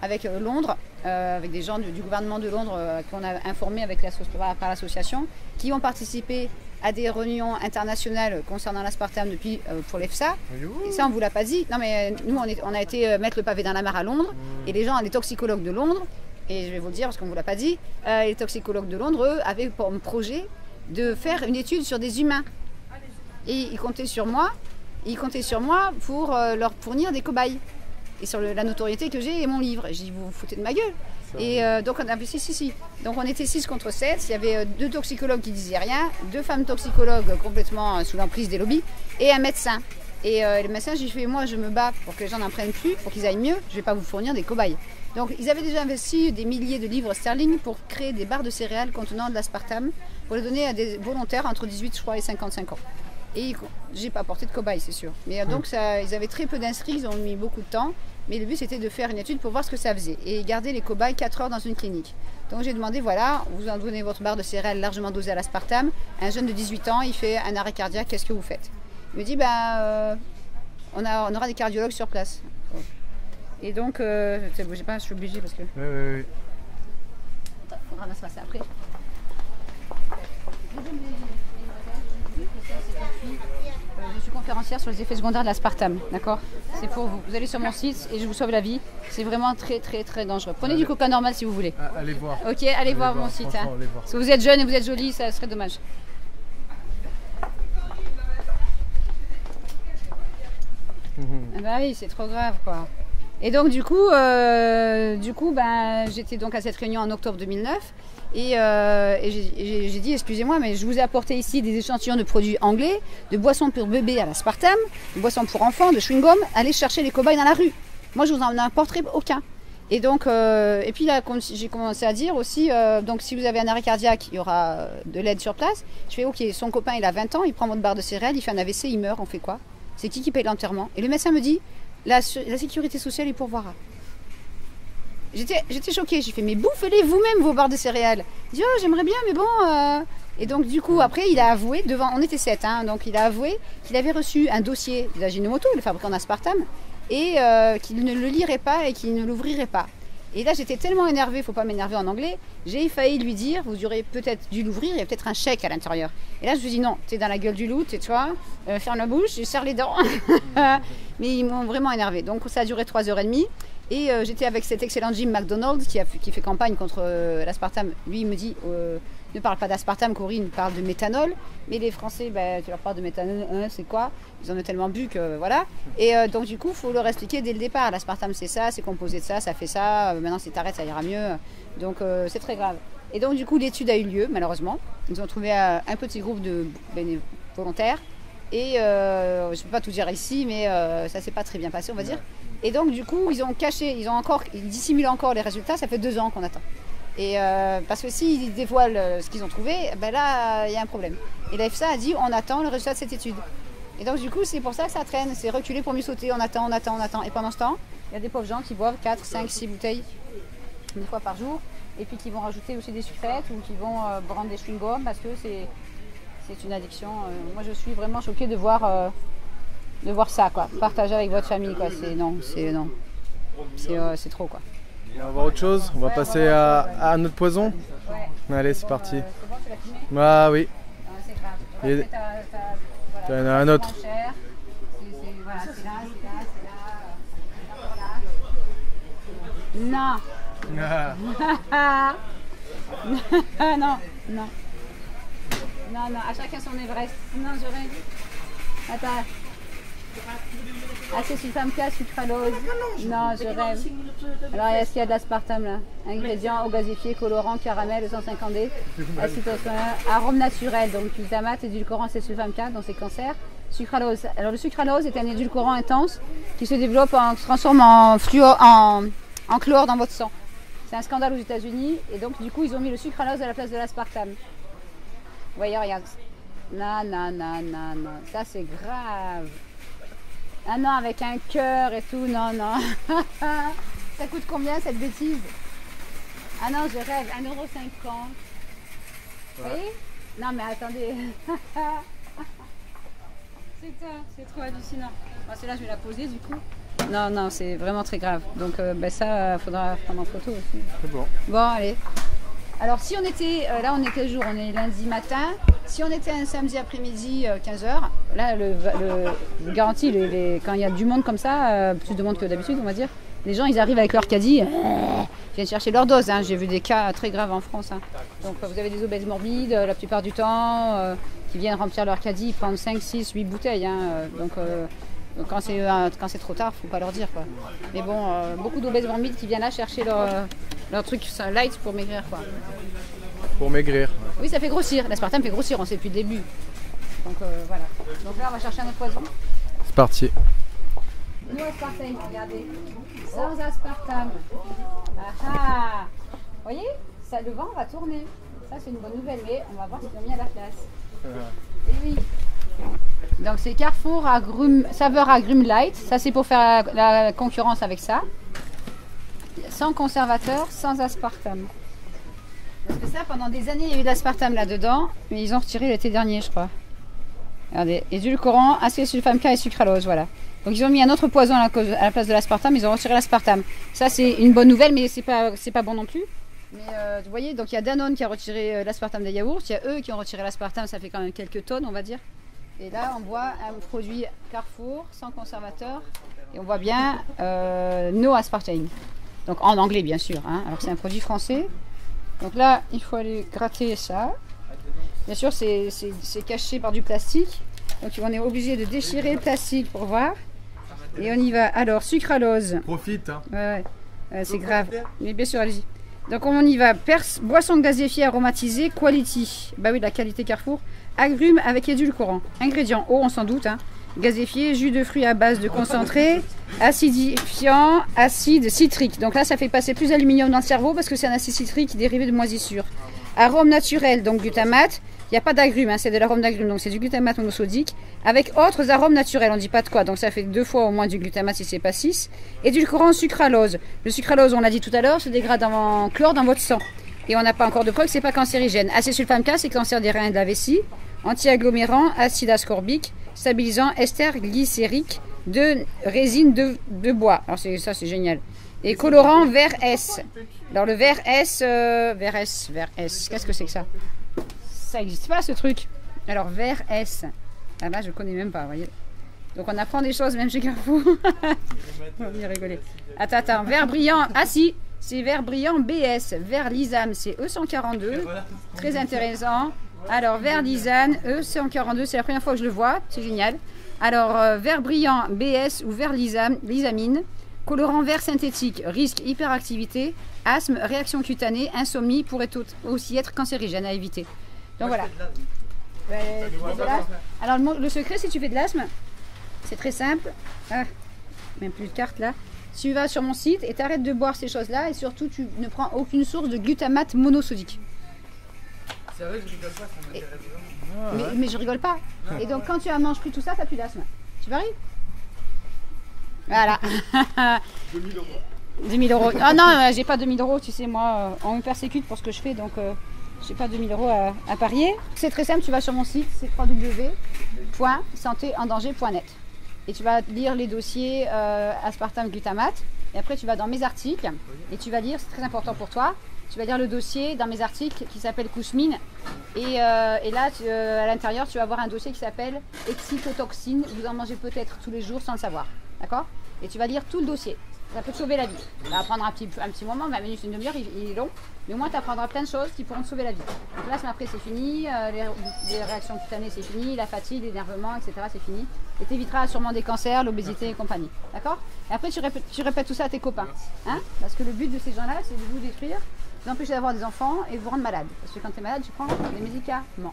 avec Londres, avec des gens du gouvernement de Londres qu'on a informés par l'association, qui ont participé à des réunions internationales concernant l'aspartame depuis pour l'EFSA. Et ça, on ne vous l'a pas dit. Non, mais nous, on a été mettre le pavé dans la mare à Londres. Et les gens, les toxicologues de Londres, et je vais vous le dire parce qu'on ne vous l'a pas dit, les toxicologues de Londres, eux, avaient pour projet de faire une étude sur des humains. Et ils comptaient sur moi pour leur fournir des cobayes. Et sur la notoriété que j'ai et mon livre. Et j'ai dit, vous vous foutez de ma gueule. Et donc on a fait si. Donc on était 6 contre 7. Il y avait 2 toxicologues qui disaient rien, 2 femmes toxicologues complètement sous l'emprise des lobbies et un médecin. Et le médecin, j'ai fait, moi je me bats pour que les gens n'en prennent plus, pour qu'ils aillent mieux. Je ne vais pas vous fournir des cobayes. Donc ils avaient déjà investi des milliers de livres sterling pour créer des barres de céréales contenant de l'aspartame pour les donner à des volontaires entre 18 je crois, et 55 ans. Et j'ai pas apporté de cobayes, c'est sûr. Mais donc ça, ils avaient très peu d'inscrits, ils ont mis beaucoup de temps. Mais le but c'était de faire une étude pour voir ce que ça faisait et garder les cobayes 4 heures dans une clinique. Donc j'ai demandé, voilà, vous en donnez votre barre de céréales largement dosée à l'aspartame. Un jeune de 18 ans, il fait un arrêt cardiaque, qu'est-ce que vous faites? Il me dit, on aura des cardiologues sur place. Et donc, je bougez pas, je suis obligée parce que...
Oui.
Attends, il faudra se passer après. Je suis conférencière sur les effets secondaires de l'aspartame, d'accord? C'est pour vous. Vous allez sur mon site et je vous sauve la vie. C'est vraiment très très très dangereux. Prenez du coca normal si vous voulez.
Allez voir.
Ok, allez voir mon site. Hein.
Allez voir.
Parce que vous êtes jeune et vous êtes jolie, ça serait dommage. Ah bah oui, c'est trop grave quoi. Et donc du coup j'étais donc à cette réunion en octobre 2009 et j'ai dit, excusez-moi, mais je vous ai apporté ici des échantillons de produits anglais, de boissons pour bébés à l'aspartame, de boissons pour enfants, de chewing-gum, allez chercher les cobayes dans la rue. Moi je vous en apporterai aucun. Et donc, et puis là, j'ai commencé à dire aussi, donc si vous avez un arrêt cardiaque, il y aura de l'aide sur place. Je fais, ok, son copain il a 20 ans, il prend votre barre de céréales, il fait un AVC, il meurt, on fait quoi? C'est qui paye l'enterrement? Et le médecin me dit, la sécurité sociale, il pourvoira. J'étais choquée, j'ai fait, mais bouffez-les vous-même vos barres de céréales. Il dit, oh j'aimerais bien, mais bon... Et donc du coup, après, il a avoué, on était 7, hein, donc il a avoué qu'il avait reçu un dossier d'Ajinomoto, le fabricant d'aspartame, et qu'il ne le lirait pas et qu'il ne l'ouvrirait pas. Et là, j'étais tellement énervée, il ne faut pas m'énerver en anglais, j'ai failli lui dire, vous aurez peut-être dû l'ouvrir, il y a peut-être un chèque à l'intérieur. Et là, je lui dis non, t'es dans la gueule du loup, tais-toi, ferme la bouche, je serre les dents. Mais ils m'ont vraiment énervé. Donc ça a duré 3h30. Et j'étais avec cet excellent Jim McDonald qui fait campagne contre l'aspartame. Lui, il me dit, ne parle pas d'aspartame, Corinne, parle de méthanol. Mais les Français, tu leur parles de méthanol, c'est quoi? Ils en ont tellement bu que voilà. Et donc du coup, il faut leur expliquer dès le départ. L'aspartame, c'est ça, c'est composé de ça fait ça. Maintenant, si t'arrêtes, ça ira mieux. Donc c'est très grave. Et donc du coup, l'étude a eu lieu, malheureusement. Ils ont trouvé un petit groupe de volontaires. Et je ne peux pas tout dire ici, mais ça s'est pas très bien passé, on va dire. Et donc du coup, ils dissimulent encore les résultats. Ça fait 2 ans qu'on attend. Et parce que s'ils dévoilent ce qu'ils ont trouvé, là, il y a un problème. Et la EFSA a dit, on attend le résultat de cette étude. Et donc du coup, c'est pour ça que ça traîne. C'est reculé pour mieux sauter. On attend. Et pendant ce temps, il y a des pauvres gens qui boivent 4, 5, 6 bouteilles 1 fois par jour. Et puis qui vont rajouter aussi des sucrètes ou qui vont prendre des chewing-gums parce que c'est une addiction. Moi, je suis vraiment choquée de voir ça, quoi. Partager avec votre famille, quoi. C'est trop, quoi.
On va voir autre chose. On va passer à un autre poison.
Ouais.
Allez, c'est parti.
C'est bon, tu l'as fumé?
Ah oui.
C'est grave.
Et-
Après,
t'en as un autre.
Voilà, c'est là. Non. Non, à chacun son Everest. Non, je rêve. Attends. Acésulfame-K, sucralose. Non, je rêve. Alors, est-ce qu'il y a de l'aspartame là? Ingrédients, eau gazéfiée, colorant, caramel, 250D, acétylcholine, arôme naturel, donc glutamate, édulcorant, acésulfame-K, donc c'est cancer. Sucralose. Alors, le sucralose est un édulcorant intense qui se développe, se transforme en chlore dans votre sang. C'est un scandale aux États-Unis et donc, du coup, ils ont mis le sucralose à la place de l'aspartame. Vous voyez, regarde. Non. Ça, c'est grave. Ah non, avec un cœur et tout, non. Ça coûte combien cette bêtise? Ah non, je rêve, 1,50 €. Vous voyez? Non mais attendez. C'est trop hallucinant. Bon, celle-là, je vais la poser du coup. Non, c'est vraiment très grave. Donc ça, faudra prendre en photo aussi.
C'est bon.
Bon, allez. Alors si on était, là on est quel jour? On est lundi matin. Si on était un samedi après-midi 15h, là je vous garantis, quand il y a du monde comme ça, plus de monde que d'habitude on va dire, les gens ils arrivent avec leur caddie, ils viennent chercher leur dose. Hein. J'ai vu des cas très graves en France. Hein. Donc vous avez des obèses morbides la plupart du temps qui viennent remplir leur caddie, prendre 5, 6, 8 bouteilles. Hein. Donc quand c'est trop tard, faut pas leur dire quoi. Mais bon, beaucoup d'obèses morbides qui viennent là chercher leur truc light pour maigrir quoi.
Pour maigrir.
Oui, ça fait grossir. L'aspartame fait grossir, on sait depuis le début. Donc voilà. Donc là, on va chercher un autre poison.
C'est parti.
Nous, aspartame, regardez. Sans aspartame. Ah. Vous voyez, ça, le vent va tourner. Ça, c'est une bonne nouvelle, mais on va voir ce qu'ils ont mis à la place. Et oui. Donc c'est Carrefour saveur agrumes light. Ça, c'est pour faire la concurrence avec ça. Sans conservateur, sans aspartame. Parce que ça, pendant des années, il y a eu de l'aspartame là-dedans, mais ils ont retiré l'été dernier, je crois. Regardez, édulcorant, acésulfame-K et sucralose, voilà. Donc ils ont mis un autre poison à la place de l'aspartame, ils ont retiré l'aspartame. Ça, c'est une bonne nouvelle, mais c'est pas bon non plus. Mais vous voyez, donc il y a Danone qui a retiré l'aspartame des yaourts, il y a eux qui ont retiré l'aspartame, ça fait quand même quelques tonnes, on va dire. Et là, on voit un produit Carrefour, sans conservateur, et on voit bien no aspartame. Donc en anglais, bien sûr, hein, alors que c'est un produit français. Donc là, il faut aller gratter ça. Bien sûr, c'est caché par du plastique. Donc on est obligé de déchirer le plastique pour voir. Et on y va. Alors, sucralose.
Profite. Hein.
Ouais, c'est grave. Mais bien sûr, allez-y. Donc on y va. Boisson gazéfiée aromatisée, quality. Bah oui, la qualité Carrefour. Agrumes avec édulcorant. Ingrédients, eau, on s'en doute. Hein. Gazéfié, jus de fruits à base de concentré, acidifiant, acide citrique. Donc là, ça fait passer plus d'aluminium dans le cerveau parce que c'est un acide citrique dérivé de moisissure. Arôme naturel, donc glutamate. Il n'y a pas d'agrumes, hein, c'est de l'arôme d'agrumes, donc c'est du glutamate monosodique. Avec autres arômes naturels, on ne dit pas de quoi. Donc ça fait 2 fois au moins du glutamate si c'est pas 6. Édulcorant sucralose. Le sucralose, on l'a dit tout à l'heure, se dégrade en chlore dans votre sang. Et on n'a pas encore de preuve que ce n'est pas cancérigène. Acésulfame-K, c'est cancer des reins et de la vessie. Anti-agglomérant, acide ascorbique, stabilisant, ester glycérique, de résine de bois. Alors ça c'est génial. Et colorant vert S. Alors le vert S, qu'est-ce que c'est que ça? Ça n'existe pas ce truc. Alors vert S. Ah là je connais même pas, vous voyez. Donc on apprend des choses même chez Carrefour. On va bien rigoler. Attends, vert brillant. Ah si, c'est vert brillant BS. Vert Lisane, c'est E142. Très intéressant. Alors vert Lisane, E142, c'est la première fois que je le vois. C'est génial. Alors vert brillant BS ou vert Lisamine. Colorant vert synthétique, risque hyperactivité, asthme, réaction cutanée, insomnie, pourrait aussi être cancérigène à éviter. Donc voilà. Alors le secret, si tu fais de l'asthme, c'est très simple. Ah, même plus de carte là. Tu vas sur mon site et tu arrêtes de boire ces choses-là et surtout tu ne prends aucune source de glutamate monosodique.
C'est vrai que je rigole pas, ça m'intéresse vraiment.
Mais je rigole pas. Et donc quand tu ne manges plus tout ça, tu n'as plus d'asthme. Tu varies? Voilà.
2000 euros.
2000 euros. Ah non, j'ai pas 2000 euros, tu sais, moi, on me persécute pour ce que je fais, donc j'ai pas 2000 euros à parier. C'est très simple, tu vas sur mon site, c'est www.santéendanger.net. Et tu vas lire les dossiers aspartame glutamate. Et après, tu vas dans mes articles et tu vas lire, c'est très important pour toi, tu vas lire le dossier dans mes articles qui s'appelle Kousmine. Et là, à l'intérieur, tu vas avoir un dossier qui s'appelle excitotoxine. Vous en mangez peut-être tous les jours sans le savoir. D'accord? Et tu vas lire tout le dossier. Ça peut te sauver la vie. Ça va prendre un petit moment, 20 minutes, une demi-heure, il est long. Mais au moins, tu apprendras plein de choses qui pourront te sauver la vie. Donc l'asthme, après, c'est fini. Les réactions cutanées, c'est fini. La fatigue, l'énervement, etc., c'est fini. Et tu éviteras sûrement des cancers, l'obésité et compagnie. D'accord? Et après, tu répètes tout ça à tes copains. Hein? Parce que le but de ces gens-là, c'est de vous détruire, d'empêcher d'avoir des enfants et de vous rendre malade. Parce que quand tu es malade, tu prends des médicaments.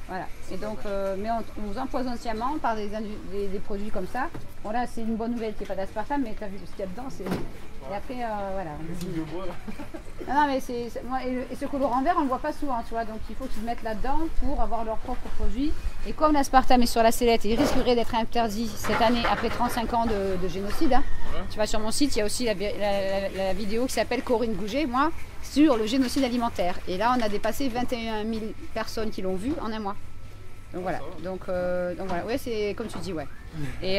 Voilà. Et donc, mais on vous empoisonne sciemment par des produits comme ça. Bon là, c'est une bonne nouvelle qu'il n'y ait pas d'aspartame, mais tu as vu ce qu'il y a dedans. Et après, voilà. Non, mais et ce colorant vert, on ne le voit pas souvent, tu vois. Donc il faut qu'ils se mettent là-dedans pour avoir leur propre produit. Et comme l'aspartame est sur la sellette, il risquerait d'être interdit cette année après 35 ans de génocide. Hein. Tu vas sur mon site, il y a aussi la vidéo qui s'appelle Corinne Gouget, moi, sur le génocide alimentaire. Et là, on a dépassé 21 000 personnes qui l'ont vu en un mois. Donc voilà. Donc voilà. Ouais, c'est comme tu dis, ouais. Et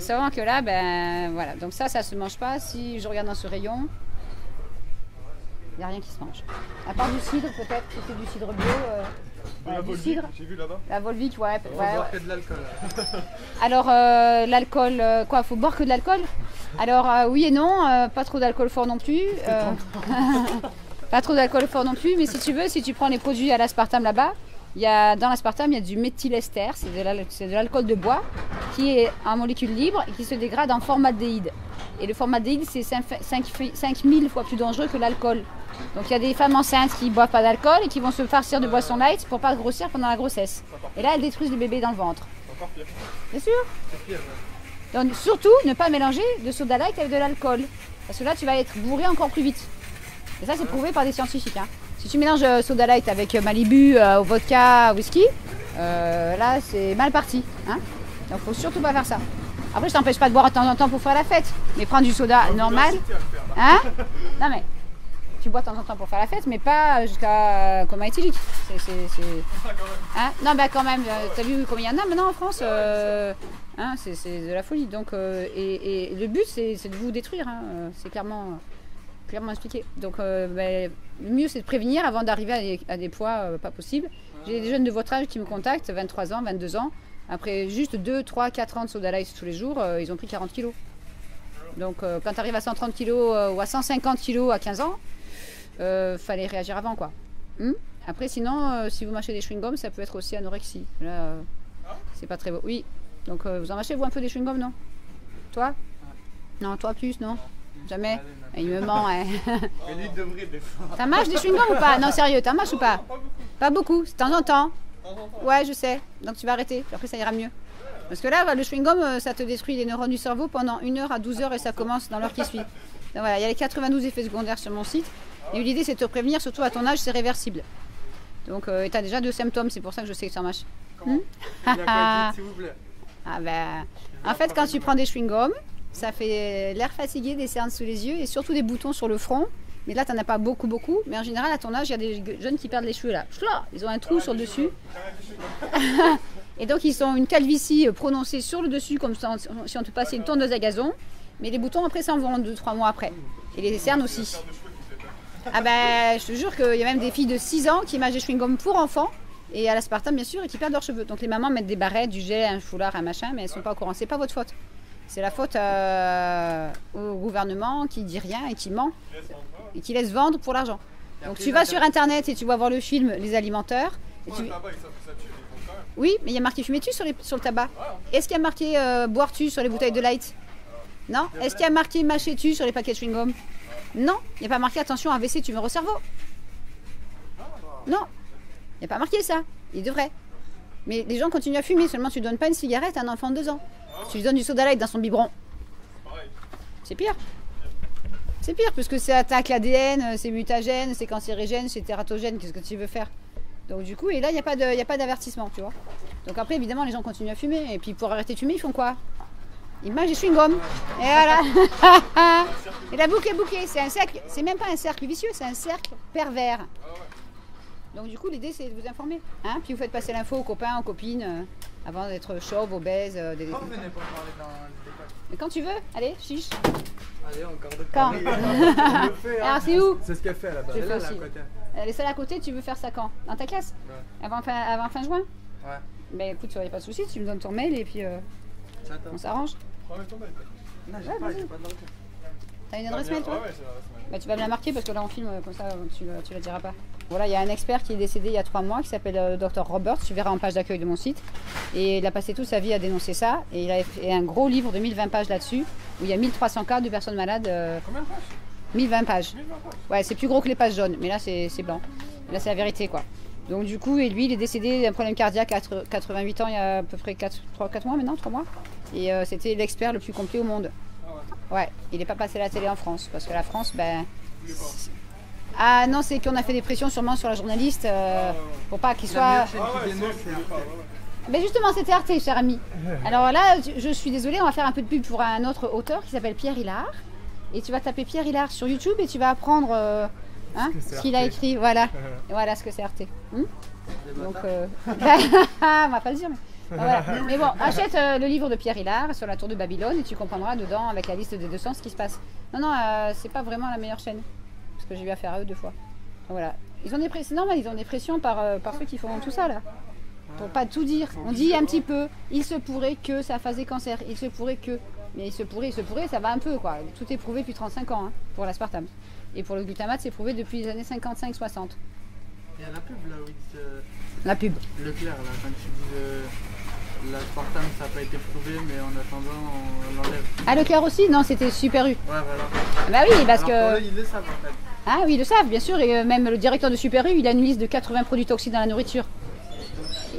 c'est vraiment que là, ben voilà. Donc ça se mange pas. Si je regarde dans ce rayon, il n'y a rien qui se mange. À part du cidre, peut-être, si c'est du cidre bio.
La Volvic, j'ai vu là-bas.
La Volvic, ouais.
On va boire que de l'alcool.
Alors, l'alcool, quoi, faut boire que de l'alcool? Alors, oui et non, pas trop d'alcool fort non plus. Pas trop d'alcool fort non plus, mais si tu veux, si tu prends les produits à l'aspartame là-bas, dans l'aspartame, il y a du méthylester, c'est de l'alcool de bois qui est en molécule libre et qui se dégrade en formaldéhyde. Et le formaldéhyde, c'est 5000 fois plus dangereux que l'alcool. Donc il y a des femmes enceintes qui ne boivent pas d'alcool et qui vont se farcir de boissons light pour ne pas grossir pendant la grossesse. Et là, elles détruisent le bébé dans le ventre.
C'est encore pire.
Bien sûr.
C'est pire, ouais.
Donc surtout, ne pas mélanger de soda light avec de l'alcool. Parce que là, tu vas être bourré encore plus vite. Et ça, c'est prouvé par des scientifiques. Hein. Si tu mélanges soda light avec Malibu, vodka, whisky, là, c'est mal parti. Hein. Donc il ne faut surtout pas faire ça. Après, je t'empêche pas de boire de temps en temps pour faire la fête. Mais prendre du soda normal. Hein? Non mais, tu bois de temps en temps pour faire la fête, mais pas jusqu'à coma éthylique. Hein? Non, bah quand même, t'as vu combien il y en a maintenant en France? Hein, c'est de la folie. Donc, et le but, c'est de vous détruire. Hein. C'est clairement expliqué. Donc, le mieux, c'est de prévenir avant d'arriver à des poids pas possibles. J'ai des jeunes de votre âge qui me contactent, 23 ans, 22 ans. Après juste 2, 3, 4 ans de soda light tous les jours, ils ont pris 40 kilos. Donc, quand tu arrives à 130 kilos ou à 150 kilos à 15 ans, fallait réagir avant, quoi. Après, sinon, si vous mâchez des chewing-gums, ça peut être aussi anorexie. Là, c'est pas très beau. Oui. Donc, vous en mâchez, vous, un peu des chewing-gums, non? Toi? Non, toi plus, non? Jamais? Il me ment, hein. T'en mâches des chewing-gums ou pas? Non, sérieux, t'en mâches ou pas? Pas beaucoup, de temps en temps. Ouais, je sais. Donc, tu vas arrêter. Puis après, ça ira mieux. Parce que là, le chewing-gum, ça te détruit les neurones du cerveau pendant 1 heure à 12 heures et ça commence dans l'heure qui suit. Donc voilà, il y a les 92 effets secondaires sur mon site. Et l'idée, c'est de te prévenir, surtout à ton âge, c'est réversible. Donc, tu as déjà 2 symptômes, c'est pour ça que je sais que ça marche.
S'il vous plaît.
Ah ben, en fait, quand tu prends des chewing-gums, ça fait l'air fatigué, des cernes sous les yeux et surtout des boutons sur le front. Mais là, tu n'en as pas beaucoup. Mais en général, à ton âge, il y a des jeunes qui perdent les cheveux là. Ils ont un trou sur le dessus. Et donc, ils ont une calvitie prononcée sur le dessus, comme si on te passait une tondeuse à gazon. Mais les boutons après s'en vont 2-3 mois après. Et les cernes aussi. Ah ben, je te jure qu'il y a même des filles de 6 ans qui mâchent des chewing-gums pour enfants. Et à l'aspartame, bien sûr, et qui perdent leurs cheveux. Donc les mamans mettent des barrettes, du gel, un foulard, un machin, mais elles ne sont pas au courant. C'est pas votre faute. C'est la faute au gouvernement qui dit rien et qui ment et qui laisse vendre pour l'argent. Donc tu vas sur internet et tu vas voir le film Les Alimenteurs. Et tu... Oui, mais il y a marqué fumer-tu sur le tabac. Est-ce qu'il y a marqué boire-tu sur les bouteilles de light? Non. Est-ce qu'il y a marqué mâcher-tu sur les paquets de chewing-gum? Non. Il n'y a pas marqué attention AVC tumeur au cerveau. Non. Il n'y a pas marqué ça. Il devrait. Mais les gens continuent à fumer. Seulement tu ne donnes pas une cigarette à un enfant de 2 ans. Tu lui donnes du soda light dans son biberon. C'est pire. C'est pire puisque ça attaque l'ADN, c'est mutagène, c'est cancérigène, c'est tératogène. Qu'est-ce que tu veux faire? Donc du coup, et là, il n'y a pas d'avertissement, tu vois. Donc après, évidemment, les gens continuent à fumer. Et puis pour arrêter de fumer, ils font quoi? Ils mangent des chewing-gums. Et voilà. Et la boucle est bouclée. C'est un cercle. C'est même pas un cercle vicieux, c'est un cercle pervers. Donc du coup, l'idée, c'est de vous informer. Hein, puis vous faites passer l'info aux copains, aux copines, avant d'être chauve, obèse.
Quand vous venez pour parler dans l'école?
Mais quand tu veux, allez, chiche.
Allez, encore de
Quand? Alors c'est où?
C'est ce qu'elle fait à la base.
Je fais
là,
aussi.
à côté.
Les salles à côté, tu veux faire ça quand? Dans ta classe?
Ouais.
Avant fin juin?
Ouais.
Ben écoute, il n'y a pas de souci, tu me donnes ton mail et puis on s'arrange.
Non, j'ai
Ouais,
pas
vas-y.
de l'adresse.
T'as une adresse mail toi?
Ouais, c'est l'adresse mail.
Bah, tu vas me la marquer parce que là on filme comme ça tu la diras pas. Voilà, il y a un expert qui est décédé il y a 3 mois qui s'appelle Dr Roberts, tu verras en page d'accueil de mon site. Et il a passé toute sa vie à dénoncer ça. Et il a fait un gros livre de 1020 pages là-dessus où il y a 1300 cas de personnes malades.
Combien de pages?
1020 pages.
1020 pages.
Ouais, c'est plus gros que les pages jaunes, mais là c'est blanc. Là c'est la vérité quoi. Donc du coup, et lui il est décédé d'un problème cardiaque à 88 ans il y a à peu près 4 mois maintenant, 3 mois. Et c'était l'expert le plus complet au monde. Ouais, il n'est pas passé à la télé en France, parce que la France, ben... Ah non, c'est qu'on a fait des pressions sûrement sur la journaliste, pour pas qu'il soit...
La meilleure chaîne qui dénonce, c'est Arte.
Mais justement, c'était Arte, cher ami. Alors là, je suis désolée, on va faire un peu de pub pour un autre auteur qui s'appelle Pierre Hillard. Et tu vas taper Pierre Hillard sur YouTube et tu vas apprendre ce qu'il a écrit. Voilà, voilà ce que c'est Arte. Donc, on va pas le dire, mais... Voilà. Mais bon, achète le livre de Pierre Hillard sur la tour de Babylone et tu comprendras dedans avec la liste des 200 ce qui se passe. Non, non, c'est pas vraiment la meilleure chaîne. Parce que j'ai eu affaire à eux 2 fois. Donc, voilà. Ils ont des pressions, normal, ils ont des pressions par ceux qui font tout ça là. Pour pas tout dire. On dit un petit peu, il se pourrait que ça fasse des cancers, il se pourrait que. Mais il se pourrait, ça va un peu quoi. Tout est prouvé depuis 35 ans pour l'aspartame. Et pour le glutamate, c'est prouvé depuis les années 55-60.
Il y a la pub là où ils disent.
La pub.
Leclerc là, quand tu dis l'aspartame ça n'a pas été prouvé, mais en attendant on l'enlève.
Ah, Leclerc aussi? Non, c'était Super U.
Ouais, voilà.
Bah oui, parce
Alors,
que.
Ils le savent en fait.
Ah oui, ils le savent, bien sûr. Et même le directeur de Super U, il a une liste de 80 produits toxiques dans la nourriture.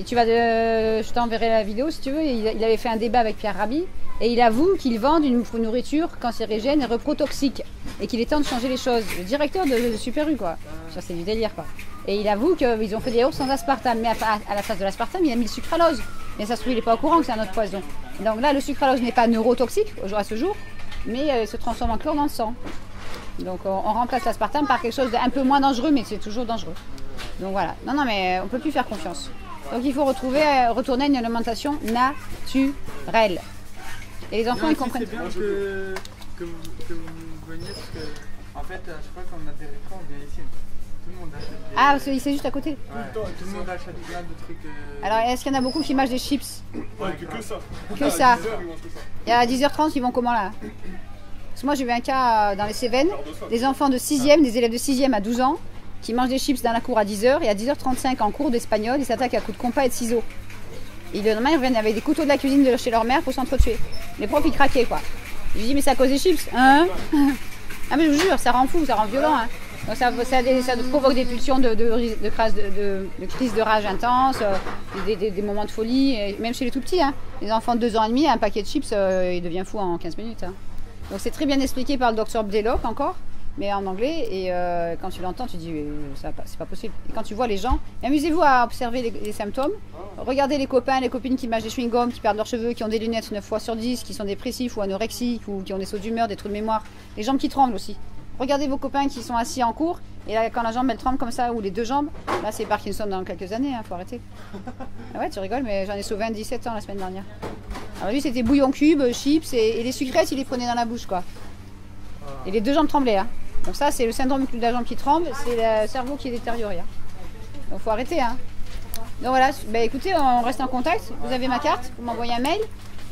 Et tu vas je t'enverrai la vidéo si tu veux. Il avait fait un débat avec Pierre Rabhi et il avoue qu'ils vendent une nourriture cancérigène et reprotoxique et qu'il est temps de changer les choses. Le directeur de Super U, quoi. Ça, c'est du délire, quoi. Et il avoue qu'ils ont fait des yaourts sans aspartame, mais à la place de l'aspartame, il a mis le sucralose. Mais ça se trouve, il n'est pas au courant que c'est un autre poison. Donc là, le sucralose n'est pas neurotoxique à ce jour, mais il se transforme en chlore dans le sang. Donc on remplace l'aspartame par quelque chose d'un peu moins dangereux, mais c'est toujours dangereux. Donc voilà. Non, non, mais on ne peut plus faire confiance. Donc il faut retourner à une alimentation naturelle. Et les enfants, ils comprennent.
C'est bien que vous veniez parce que, en fait, à chaque fois qu'on a des repas, on vient ici. Tout le monde achète des...
Ah, parce que c'est juste à côté.
Ouais, tout le monde achète plein de trucs.
Alors, est-ce qu'il y en a beaucoup qui mangent des chips?
Ouais, que ça.
Que ça.
À 10h, ils mangent que ça.
Et à 10h30, ils vont comment là? Parce que moi, j'ai vu un cas dans les Cévennes, des enfants de 6e, des élèves de 6e à 12 ans, qui mangent des chips dans la cour à 10h et à 10h35 en cours d'espagnol, ils s'attaquent à coups de compas et de ciseaux. Et le lendemain, ils reviennent avec des couteaux de la cuisine de chez leur mère pour s'entretuer. Les profs, ils craquaient quoi. Je lui dis, mais c'est à cause des chips, hein? Ah, mais je vous jure, ça rend fou, ça rend violent, hein. Donc ça provoque des pulsions de crise de rage intense, des moments de folie, et même chez les tout petits. Hein. Les enfants de 2 ans et demi, un paquet de chips, il devient fou en 15 minutes. Hein. Donc c'est très bien expliqué par le docteur Blaylock encore, mais en anglais. Et quand tu l'entends, tu dis c'est pas possible. Et quand tu vois les gens, amusez-vous à observer les symptômes. Regardez les copains, les copines qui mâchent des chewing-gums, qui perdent leurs cheveux, qui ont des lunettes 9 fois sur 10, qui sont dépressifs ou anorexiques, ou qui ont des sauts d'humeur, des trous de mémoire. Les jambes qui tremblent aussi. Regardez vos copains qui sont assis en cours, et là, quand la jambe elle tremble comme ça, ou les 2 jambes, là c'est Parkinson dans quelques années, faut arrêter. Ah ouais, tu rigoles, mais j'en ai sauvé un 17 ans la semaine dernière. Alors lui c'était bouillon cube, chips et les sucrètes il les prenait dans la bouche quoi. Et les 2 jambes tremblaient. Hein. Donc ça c'est le syndrome de la jambe qui tremble, c'est le cerveau qui est détérioré. Hein. Donc faut arrêter. Hein. Donc voilà, bah, écoutez, on reste en contact. Vous avez ma carte, vous m'envoyez un mail.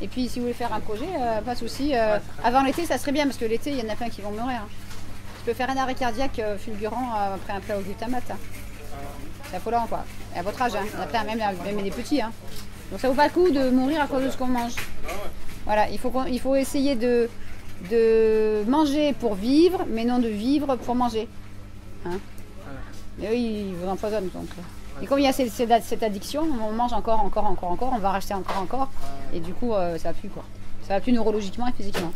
Et puis si vous voulez faire un projet, pas de souci. Avant l'été ça serait bien parce que l'été il y en a plein qui vont mourir. Hein. Tu peux faire un arrêt cardiaque fulgurant après un plat au glutamate. Hein. C'est affolant quoi. Et à votre âge, hein. Il y en a plein, même les petits. Hein. Donc ça vaut pas le coup de mourir à cause de ce qu'on mange. Voilà, il faut essayer de manger pour vivre, mais non de vivre pour manger. Hein. Mais eux, ils vous empoisonnent. Donc. Et comme il y a cette addiction, on mange encore, on va racheter encore. Et du coup, ça va plus quoi. Ça va plus neurologiquement et physiquement.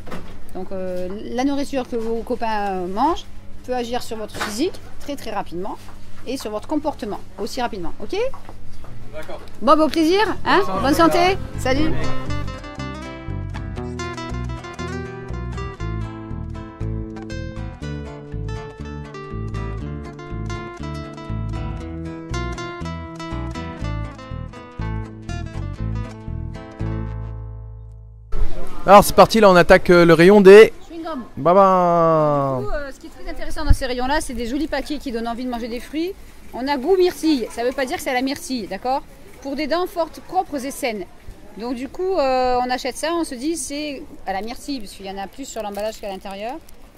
Donc la nourriture que vos copains mangent peut agir sur votre physique très très rapidement et sur votre comportement aussi rapidement. Ok? D'accord. Bon, au plaisir. Hein? Bonne santé. Salut.
Alors c'est parti, là on attaque le rayon des...
Chewing-gum.
Baba.
Du coup, ce qui est très intéressant dans ces rayons-là, c'est des jolis paquets qui donnent envie de manger des fruits. On a goût myrtille, ça ne veut pas dire que c'est à la myrtille, d'accord? Pour des dents fortes, propres et saines. Donc du coup, on achète ça, on se dit c'est à la myrtille, parce qu'il y en a plus sur l'emballage qu'à l'intérieur.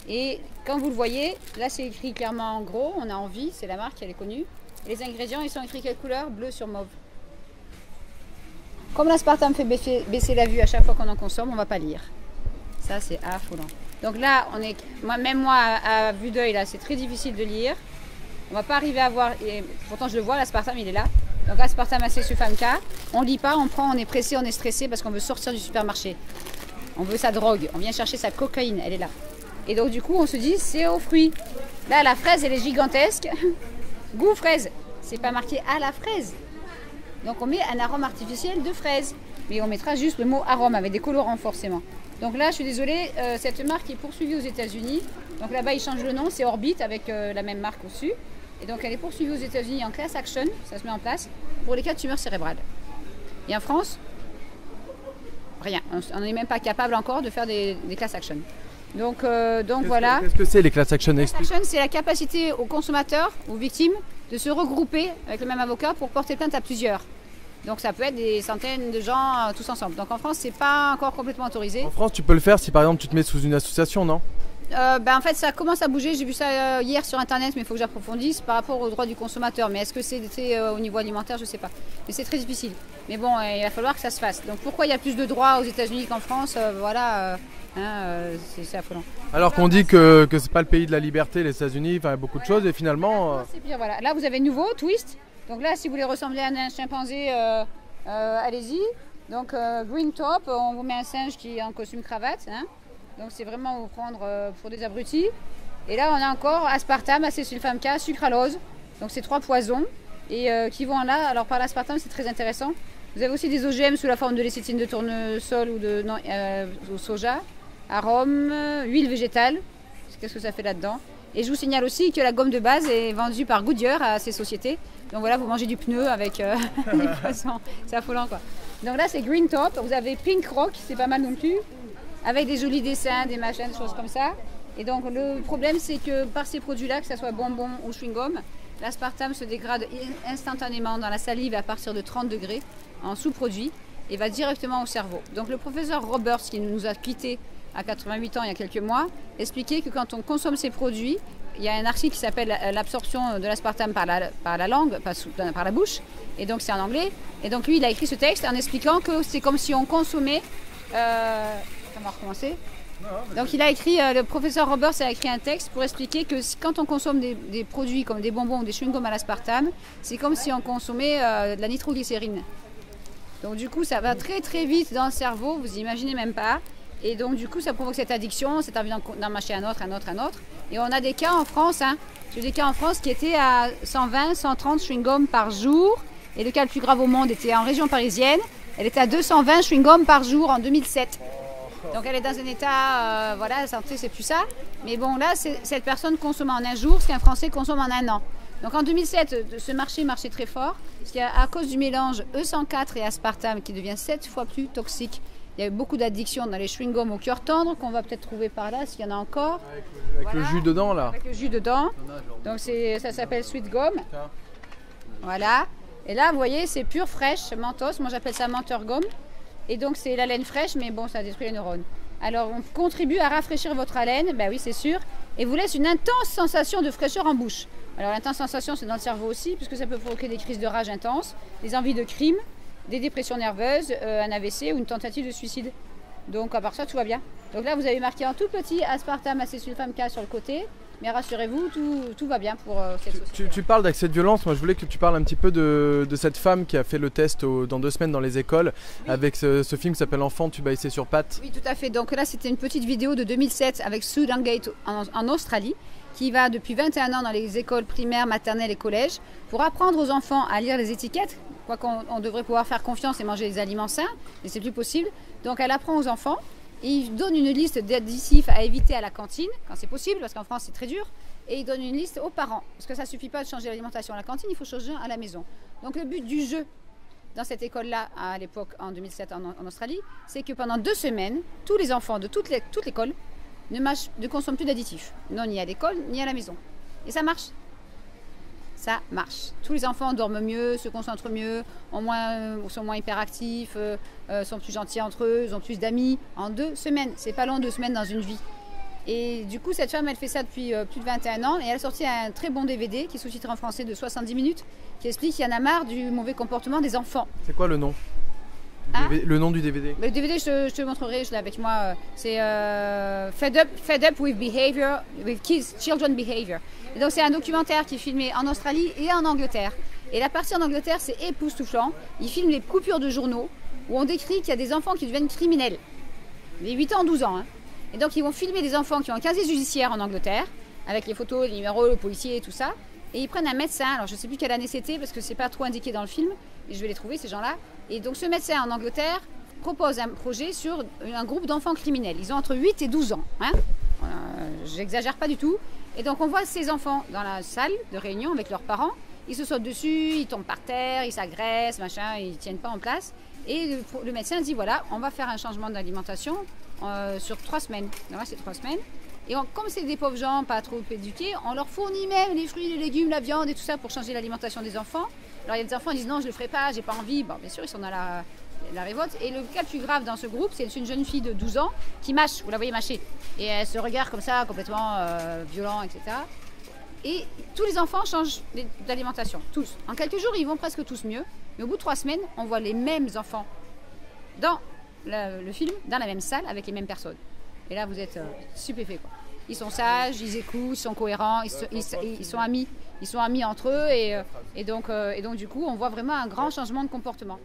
Et quand vous le voyez, là c'est écrit clairement en gros, on a envie, c'est la marque, elle est connue. Et les ingrédients, ils sont écrits quelle couleur? Bleu sur mauve. Comme l'aspartame fait baisser la vue à chaque fois qu'on en consomme, on ne va pas lire. Ça, c'est affolant. Donc là, même moi, à vue d'œil, là, c'est très difficile de lire. On ne va pas arriver à voir, et pourtant je le vois, l'aspartame, il est là. Donc aspartame acésulfame K. On ne lit pas, on prend, on est pressé, on est stressé parce qu'on veut sortir du supermarché. On veut sa drogue, on vient chercher sa cocaïne, elle est là. Et donc du coup, on se dit, c'est aux fruits. Là, la fraise, elle est gigantesque. Goût fraise, c'est pas marqué à la fraise. Donc on met un arôme artificiel de fraise, mais on mettra juste le mot arôme avec des colorants forcément. Donc là, je suis désolée, cette marque est poursuivie aux États-Unis. Donc là-bas, ils changent le nom, c'est Orbit avec la même marque au-dessus. Et donc elle est poursuivie aux États-Unis en class action, ça se met en place, pour les cas de tumeurs cérébrales. Et en France, rien. On n'est même pas capable encore de faire des class action. Donc voilà.
Qu'est-ce que c'est les class action?
Class action, c'est la capacité aux consommateurs, aux victimes, de se regrouper avec le même avocat pour porter plainte à plusieurs. Donc ça peut être des centaines de gens tous ensemble. Donc en France, c'est pas encore complètement autorisé.
En France, tu peux le faire si par exemple tu te mets sous une association, non?
En fait, ça commence à bouger. J'ai vu ça hier sur Internet, mais il faut que j'approfondisse par rapport aux droits du consommateur. Mais est-ce que c'était au niveau alimentaire? Je ne sais pas. Mais c'est très difficile. Mais bon, il va falloir que ça se fasse. Donc pourquoi il y a plus de droits aux États-Unis qu'en France? Voilà, c'est affolant.
Alors qu'on dit que c'est pas le pays de la liberté, les États-Unis, enfin beaucoup de choses, et finalement.
C'est pire, voilà. Là, vous avez nouveau Twist. Donc là, si vous voulez ressembler à un chimpanzé, allez-y. Donc Green Top, on vous met un singe qui est en costume cravate. Hein. Donc c'est vraiment vous prendre pour des abrutis. Et là, on a encore aspartame, acésulfame K, sucralose. Donc c'est 3 poisons et qui vont là. Alors par l'aspartame, c'est très intéressant. Vous avez aussi des OGM sous la forme de lécithine de tournesol ou de soja, arôme, huile végétale. Qu'est-ce que ça fait là-dedans? Et je vous signale aussi que la gomme de base est vendue par Goodyear à ces sociétés. Donc voilà, vous mangez du pneu avec les poissons. C'est affolant quoi. Donc là, c'est Green Top. Vous avez Pink Rock, c'est pas mal non plus. Avec des jolis dessins, des machins, des choses comme ça. Et donc le problème, c'est que par ces produits-là, que ce soit bonbons ou chewing-gum, l'aspartame se dégrade instantanément dans la salive à partir de 30 degrés en sous-produit et va directement au cerveau. Donc le professeur Roberts, qui nous a quittés à 88 ans il y a quelques mois, expliquait que quand on consomme ces produits, il y a un article qui s'appelle l'absorption de l'aspartame par la langue, par la bouche, et donc c'est en anglais. Et donc lui, il a écrit ce texte en expliquant que c'est comme si on consommait... on va recommencer. Donc il a écrit, le professeur Roberts a écrit un texte pour expliquer que quand on consomme des produits comme des bonbons ou des chewing-gums à l'aspartame, c'est comme si on consommait de la nitroglycérine. Donc du coup ça va très très vite dans le cerveau, vous imaginez même pas. Et donc du coup ça provoque cette addiction, cette envie d'en mâcher un autre. Et on a des cas en France, j'ai des cas en France qui étaient à 120, 130 chewing-gums par jour. Et le cas le plus grave au monde était en région parisienne. Elle était à 220 chewing-gums par jour en 2007. Donc elle est dans un état, voilà, la santé c'est plus ça. Mais bon là, cette personne consomme en un jour ce qu'un Français consomme en un an. Donc en 2007, ce marché marchait très fort. Parce qu'à cause du mélange E104 et aspartame qui devient 7 fois plus toxique Il y a beaucoup d'addictions dans les chewing-gums au cœur tendre qu'on va peut-être trouver par là s'il y en a encore.
Avec le jus dedans là.
Avec le jus dedans. Donc ça s'appelle Sweet Gum. Voilà. Et là, vous voyez, c'est pure fraîche, mentos. Moi, j'appelle ça menteur gomme. Et donc, c'est la laine fraîche, mais bon, ça détruit les neurones. Alors, on contribue à rafraîchir votre haleine, ben oui, c'est sûr, et vous laisse une intense sensation de fraîcheur en bouche. Alors, l'intense sensation, c'est dans le cerveau aussi, puisque ça peut provoquer des crises de rage intenses, des envies de crime, des dépressions nerveuses, un AVC ou une tentative de suicide. Donc, à part ça, tout va bien. Donc là, vous avez marqué en tout petit aspartame acésulfame K sur le côté. Mais rassurez-vous, tout va bien pour cette société.
Tu parles d'accès de violence. Moi, je voulais que tu parles un petit peu de cette femme qui a fait le test dans 2 semaines dans les écoles, oui, avec ce film qui s'appelle Enfant, tu vas essayer sur pattes.
Oui, tout à fait. Donc là, c'était une petite vidéo de 2007 avec Sue Dangate en Australie, qui va depuis 21 ans dans les écoles primaires, maternelles et collèges pour apprendre aux enfants à lire les étiquettes. Quoi qu'on devrait pouvoir faire confiance et manger des aliments sains, mais c'est plus possible. Donc elle apprend aux enfants. Et il donne une liste d'additifs à éviter à la cantine, quand c'est possible, parce qu'en France c'est très dur. Et il donne une liste aux parents, parce que ça ne suffit pas de changer l'alimentation à la cantine, il faut changer à la maison. Donc le but du jeu dans cette école-là, à l'époque, en 2007 en Australie, c'est que pendant 2 semaines, tous les enfants de toute l'école ne consomment plus d'additifs. Non, ni à l'école, ni à la maison. Et ça marche. Ça marche. Tous les enfants dorment mieux, se concentrent mieux, sont moins hyperactifs, sont plus gentils entre eux, ils ont plus d'amis. En 2 semaines, c'est pas long 2 semaines dans une vie. Et du coup, cette femme, elle fait ça depuis plus de 21 ans et elle a sorti un très bon DVD qui est sous-titré en français de 70 minutes qui explique qu'il y en a marre du mauvais comportement des enfants.
C'est quoi le nom ? Le nom du DVD.
Le DVD, je te le montrerai, je l'ai avec moi. C'est Fed Up with Behavior, with Children Behavior. Et donc c'est un documentaire qui est filmé en Australie et en Angleterre. Et la partie en Angleterre, c'est époustouflant. Ils filment les coupures de journaux où on décrit qu'il y a des enfants qui deviennent criminels. Les 8 ans, 12 ans. Hein. Et donc ils vont filmer des enfants qui ont un casier judiciaire en Angleterre, avec les photos, les numéros, le policier et tout ça. Et ils prennent un médecin, alors je ne sais plus quelle année c'était parce que c'est pas trop indiqué dans le film, et je vais les trouver ces gens-là. Et donc ce médecin en Angleterre propose un projet sur un groupe d'enfants criminels. Ils ont entre 8 et 12 ans. Hein, j'exagère pas du tout. Et donc on voit ces enfants dans la salle de réunion avec leurs parents. Ils se sautent dessus, ils tombent par terre, ils s'agressent, machin, ils ne tiennent pas en place. Et le médecin dit voilà, on va faire un changement d'alimentation sur 3 semaines. Donc là c'est 3 semaines. Et comme c'est des pauvres gens pas trop éduqués, on leur fournit même les fruits, les légumes, la viande et tout ça pour changer l'alimentation des enfants. Alors il y a des enfants qui disent non, je le ferai pas, j'ai pas envie. Bon, bien sûr, ils sont dans la révolte. Et le cas le plus grave dans ce groupe, c'est une jeune fille de 12 ans qui mâche, vous la voyez mâcher. Et elle se regarde comme ça, complètement violent, etc. Et tous les enfants changent d'alimentation, tous. En quelques jours, ils vont presque tous mieux. Mais au bout de 3 semaines, on voit les mêmes enfants dans le film, dans la même salle, avec les mêmes personnes. Et là, vous êtes stupéfait, quoi. Ils sont sages, ils écoutent, ils sont cohérents, ils sont amis. Ils sont amis entre eux et donc du coup, on voit vraiment un grand changement de comportement.